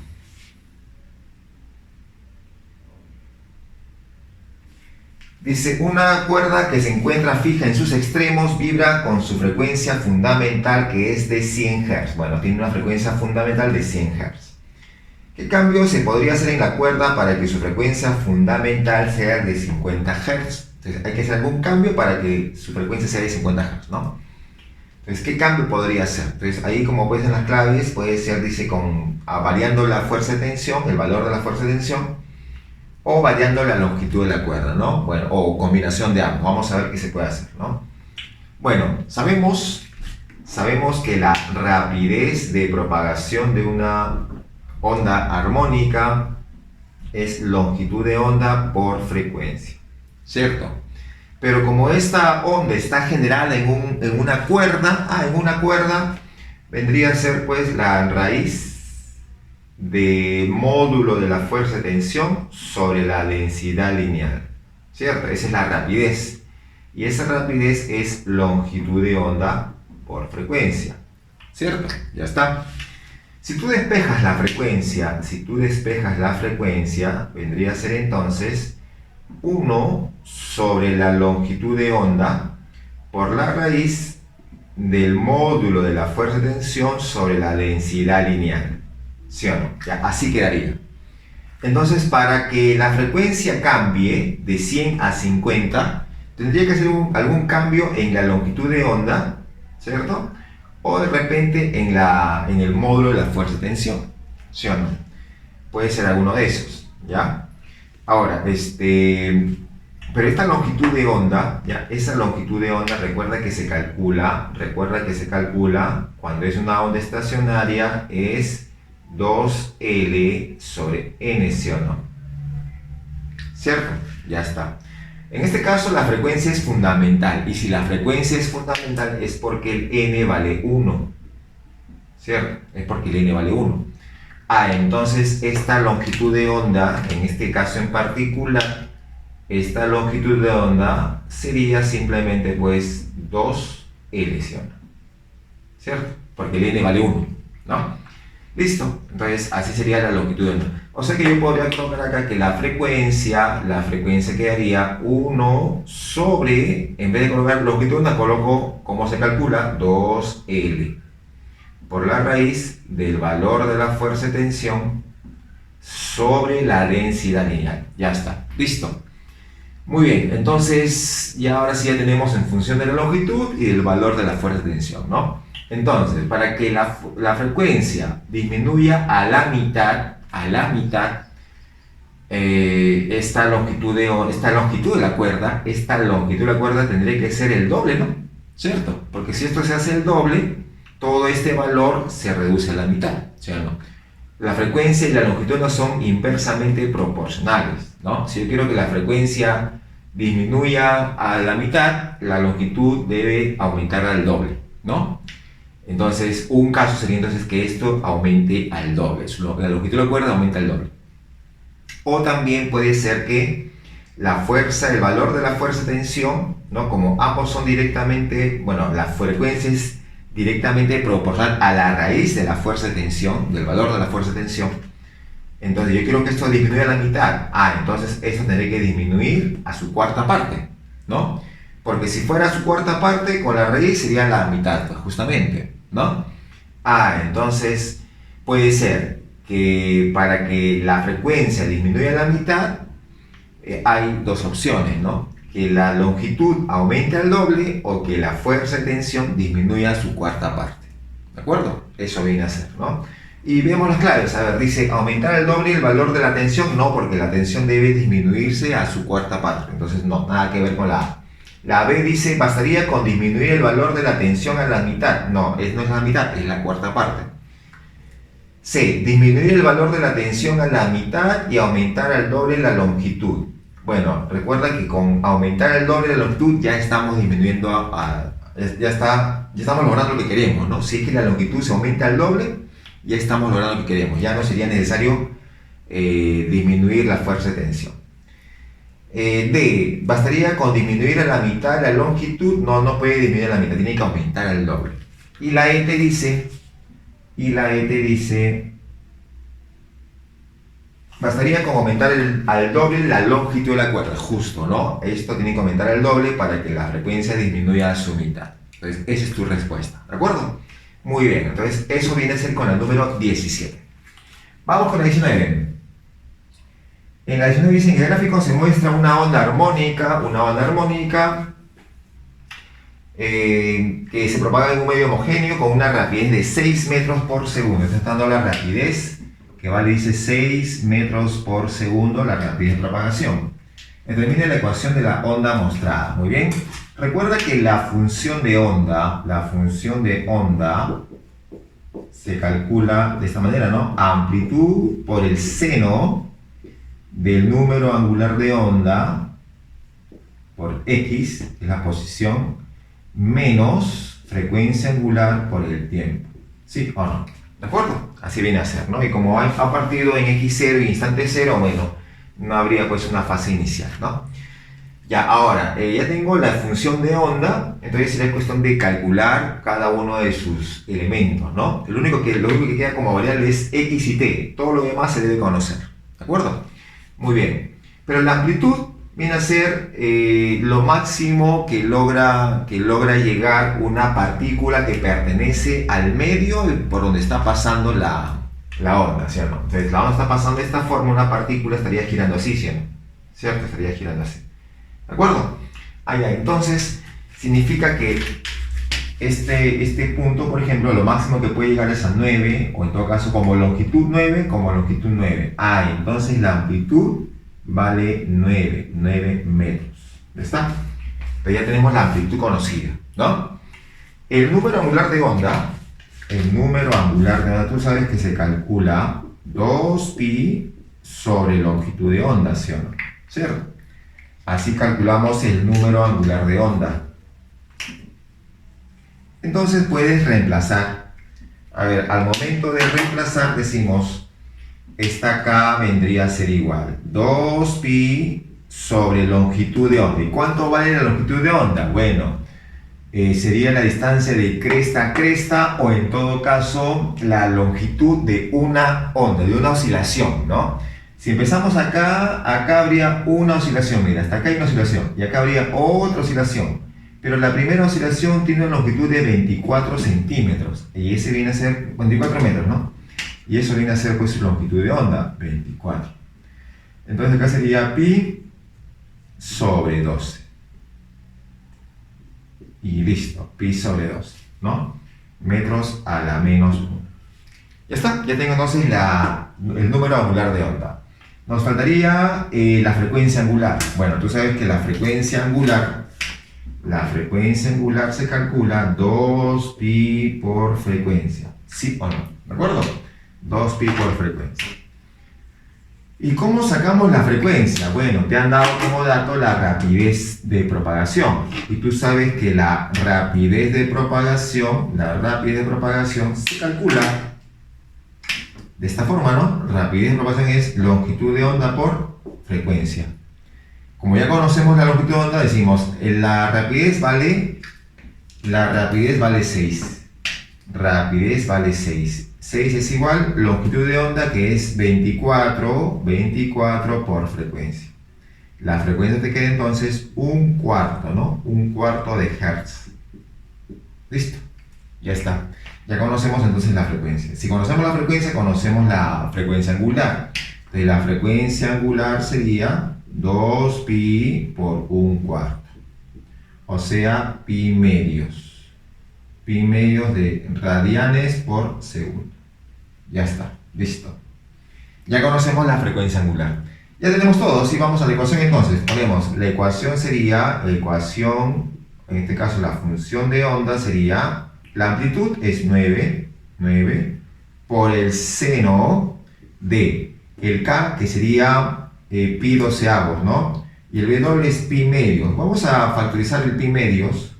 Dice, una cuerda que se encuentra fija en sus extremos vibra con su frecuencia fundamental que es de 100 Hz. Bueno, tiene una frecuencia fundamental de 100 Hz. ¿Qué cambio se podría hacer en la cuerda para que su frecuencia fundamental sea de 50 Hz? Entonces hay que hacer algún cambio para que su frecuencia sea de 50 Hz, ¿no? Entonces, ¿qué cambio podría ser? Entonces, ahí como puedes en las claves, puede ser, dice, variando la fuerza de tensión, el valor de la fuerza de tensión, o variando la longitud de la cuerda, ¿no? Bueno, o combinación de ambos. Vamos a ver qué se puede hacer, ¿no? Bueno, sabemos que la rapidez de propagación de una onda armónica es longitud de onda por frecuencia, ¿cierto? Pero como esta onda está generada en una cuerda, vendría a ser pues la raíz de módulo de la fuerza de tensión sobre la densidad lineal, ¿cierto? Esa es la rapidez. Y esa rapidez es longitud de onda por frecuencia, ¿cierto? Ya está. Si tú despejas la frecuencia, vendría a ser entonces 1 sobre la longitud de onda por la raíz del módulo de la fuerza de tensión sobre la densidad lineal. ¿Sí o no? Ya, así quedaría. Entonces, para que la frecuencia cambie de 100 a 50, tendría que hacer algún cambio en la longitud de onda, ¿cierto? O de repente en el módulo de la fuerza de tensión. ¿Sí o no? Puede ser alguno de esos, ¿ya? Ahora, pero esta longitud de onda, ¿ya? Esa longitud de onda, recuerda que se calcula cuando es una onda estacionaria, es 2L sobre N, ¿sí o no? ¿Cierto? Ya está. En este caso la frecuencia es fundamental, y si la frecuencia es fundamental es porque el N vale 1, ¿cierto? Es porque el N vale 1. Entonces esta longitud de onda, en este caso en particular, esta longitud de onda sería simplemente pues 2L, ¿sí o no? ¿Cierto? Porque el N vale 1, ¿no? Listo, entonces así sería la longitud de onda. O sea que yo podría colocar acá que la frecuencia quedaría 1 sobre, en vez de colocar longitud de onda, coloco, ¿cómo se calcula? 2L por la raíz del valor de la fuerza de tensión sobre la densidad lineal. Ya está, listo. Muy bien, entonces ya ahora sí ya tenemos en función de la longitud y del valor de la fuerza de tensión, ¿no? Entonces, para que la frecuencia disminuya a la mitad, esta longitud de la cuerda tendría que ser el doble, ¿no? ¿Cierto? Porque si esto se hace el doble, todo este valor se reduce a la mitad, ¿sí o no? La frecuencia y la longitud no son inversamente proporcionales, ¿no? Si yo quiero que la frecuencia disminuya a la mitad, la longitud debe aumentar al doble, ¿no? Entonces, un caso sería entonces que esto aumente al doble, la longitud de la cuerda aumenta al doble. O también puede ser que el valor de la fuerza de tensión, ¿no? Como ambos son directamente, bueno, la frecuencia es directamente proporcional a la raíz de la fuerza de tensión, del valor de la fuerza de tensión. Entonces yo quiero que esto disminuya a la mitad. Entonces esto tendría que disminuir a su cuarta parte, ¿no? Porque si fuera su cuarta parte, con la raíz sería la mitad, pues, justamente, ¿no? Entonces puede ser que para que la frecuencia disminuya a la mitad, hay dos opciones, ¿no? Que la longitud aumente al doble o que la fuerza de tensión disminuya a su cuarta parte. ¿De acuerdo? Eso viene a ser, ¿no? Y vemos las claves. A ver, dice aumentar al doble el valor de la tensión. No, porque la tensión debe disminuirse a su cuarta parte. Entonces, no, nada que ver con la La B dice, bastaría con disminuir el valor de la tensión a la mitad. No, no es la mitad, es la cuarta parte. C, disminuir el valor de la tensión a la mitad y aumentar al doble la longitud. Bueno, recuerda que con aumentar el doble la longitud ya estamos disminuyendo, ya estamos logrando lo que queremos, ¿no? Si es que la longitud se aumenta al doble, ya estamos logrando lo que queremos. Ya no sería necesario disminuir la fuerza de tensión. D, bastaría con disminuir a la mitad la longitud. No puede disminuir a la mitad, tiene que aumentar al doble. Y la E te dice, bastaría con aumentar al doble la longitud de la cuerda, justo, ¿no? Esto tiene que aumentar al doble para que la frecuencia disminuya a su mitad. Entonces, esa es tu respuesta, ¿de acuerdo? Muy bien, entonces eso viene a ser con el número 17. Vamos con la 19. En la 19 dice, en el gráfico se muestra una onda armónica, que se propaga en un medio homogéneo con una rapidez de 6 metros por segundo. Está dando la rapidez, que vale, dice 6 metros por segundo, la rapidez de propagación. Determine la ecuación de la onda mostrada. Muy bien. Recuerda que la función de onda se calcula de esta manera, ¿no? Amplitud por el seno del número angular de onda por X, que es la posición, menos frecuencia angular por el tiempo. ¿Sí o no? ¿De acuerdo? Así viene a ser, ¿no? Y como ha partido en X0 y instante 0, bueno, no habría pues una fase inicial, ¿no? Ya, ahora, ya tengo la función de onda, entonces será cuestión de calcular cada uno de sus elementos, ¿no? Lo único que queda como variable es X y T, todo lo demás se debe conocer, ¿de acuerdo? Muy bien, pero la amplitud viene a ser lo máximo que logra llegar una partícula que pertenece al medio por donde está pasando la onda, ¿sí o no? Entonces la onda está pasando de esta forma, una partícula estaría girando así, ¿sí o no? ¿Cierto? Estaría girando así. ¿De acuerdo? Entonces significa que este punto, por ejemplo, lo máximo que puede llegar es a 9, o en todo caso como longitud 9. Entonces la amplitud vale 9 metros. ¿Ya está? Pero ya tenemos la amplitud conocida, ¿no? El número angular de onda, tú sabes que se calcula 2pi sobre longitud de onda, ¿sí o no? ¿Cierto? Así calculamos el número angular de onda. Entonces puedes reemplazar. A ver, al momento de reemplazar decimos, esta acá vendría a ser igual 2pi sobre longitud de onda. ¿Y cuánto vale la longitud de onda? Bueno, sería la distancia de cresta a cresta, o en todo caso la longitud de una onda, de una oscilación, ¿no? Si empezamos acá habría una oscilación, mira, hasta acá hay una oscilación, y acá habría otra oscilación. Pero la primera oscilación tiene una longitud de 24 centímetros, y ese viene a ser 24 metros, ¿no? Y eso viene a ser pues su longitud de onda, 24. Entonces acá sería pi sobre 12. Y listo, pi sobre 12, ¿no? Metros a la menos 1. Ya está, ya tengo entonces el número angular de onda. Nos faltaría la frecuencia angular. Bueno, tú sabes que la frecuencia angular se calcula 2pi por frecuencia. ¿Sí o no? ¿De acuerdo? 2pi por frecuencia. ¿Y cómo sacamos la frecuencia? Bueno, te han dado como dato la rapidez de propagación. Y tú sabes que la rapidez de propagación se calcula de esta forma, ¿no? Rapidez de propagación es longitud de onda por frecuencia. Como ya conocemos la longitud de onda, decimos, la rapidez vale 6. Rapidez vale 6. 6 es igual longitud de onda, que es 24 por frecuencia. La frecuencia te queda entonces un cuarto, ¿no? Un cuarto de hertz. Listo, ya está. Ya conocemos entonces la frecuencia. Si conocemos la frecuencia, conocemos la frecuencia angular. Entonces la frecuencia angular sería 2pi por un cuarto. O sea, pi medios. Pi medios de radianes por segundo. Ya está, listo. Ya conocemos la frecuencia angular. Ya tenemos todo, si vamos a la ecuación entonces, ponemos, la ecuación sería, en este caso la función de onda sería, la amplitud es 9 por el seno de el K, que sería pi doceavos, ¿no? Y el W es pi medios. Vamos a factorizar el pi medios.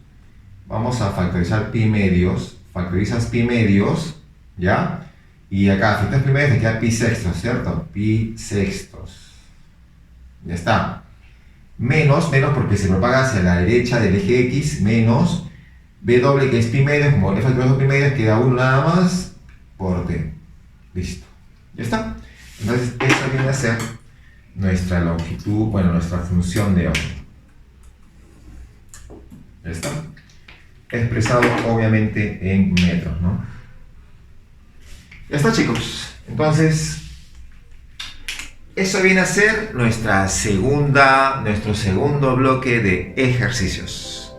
Factorizas pi medios, ¿ya? Y acá, factorizas pi medios, te queda pi sextos, ¿cierto? Pi sextos. Ya está. Menos porque se propaga hacia la derecha del eje X, menos W, que es pi medios, como F factorizado pi medios, queda 1 nada más por T. Listo. Ya está. Entonces, esta viene a ser nuestra longitud, bueno, nuestra función de onda. Ya está. Expresado obviamente en metros, ¿no? Ya está, chicos. Entonces, eso viene a ser nuestro segundo bloque de ejercicios.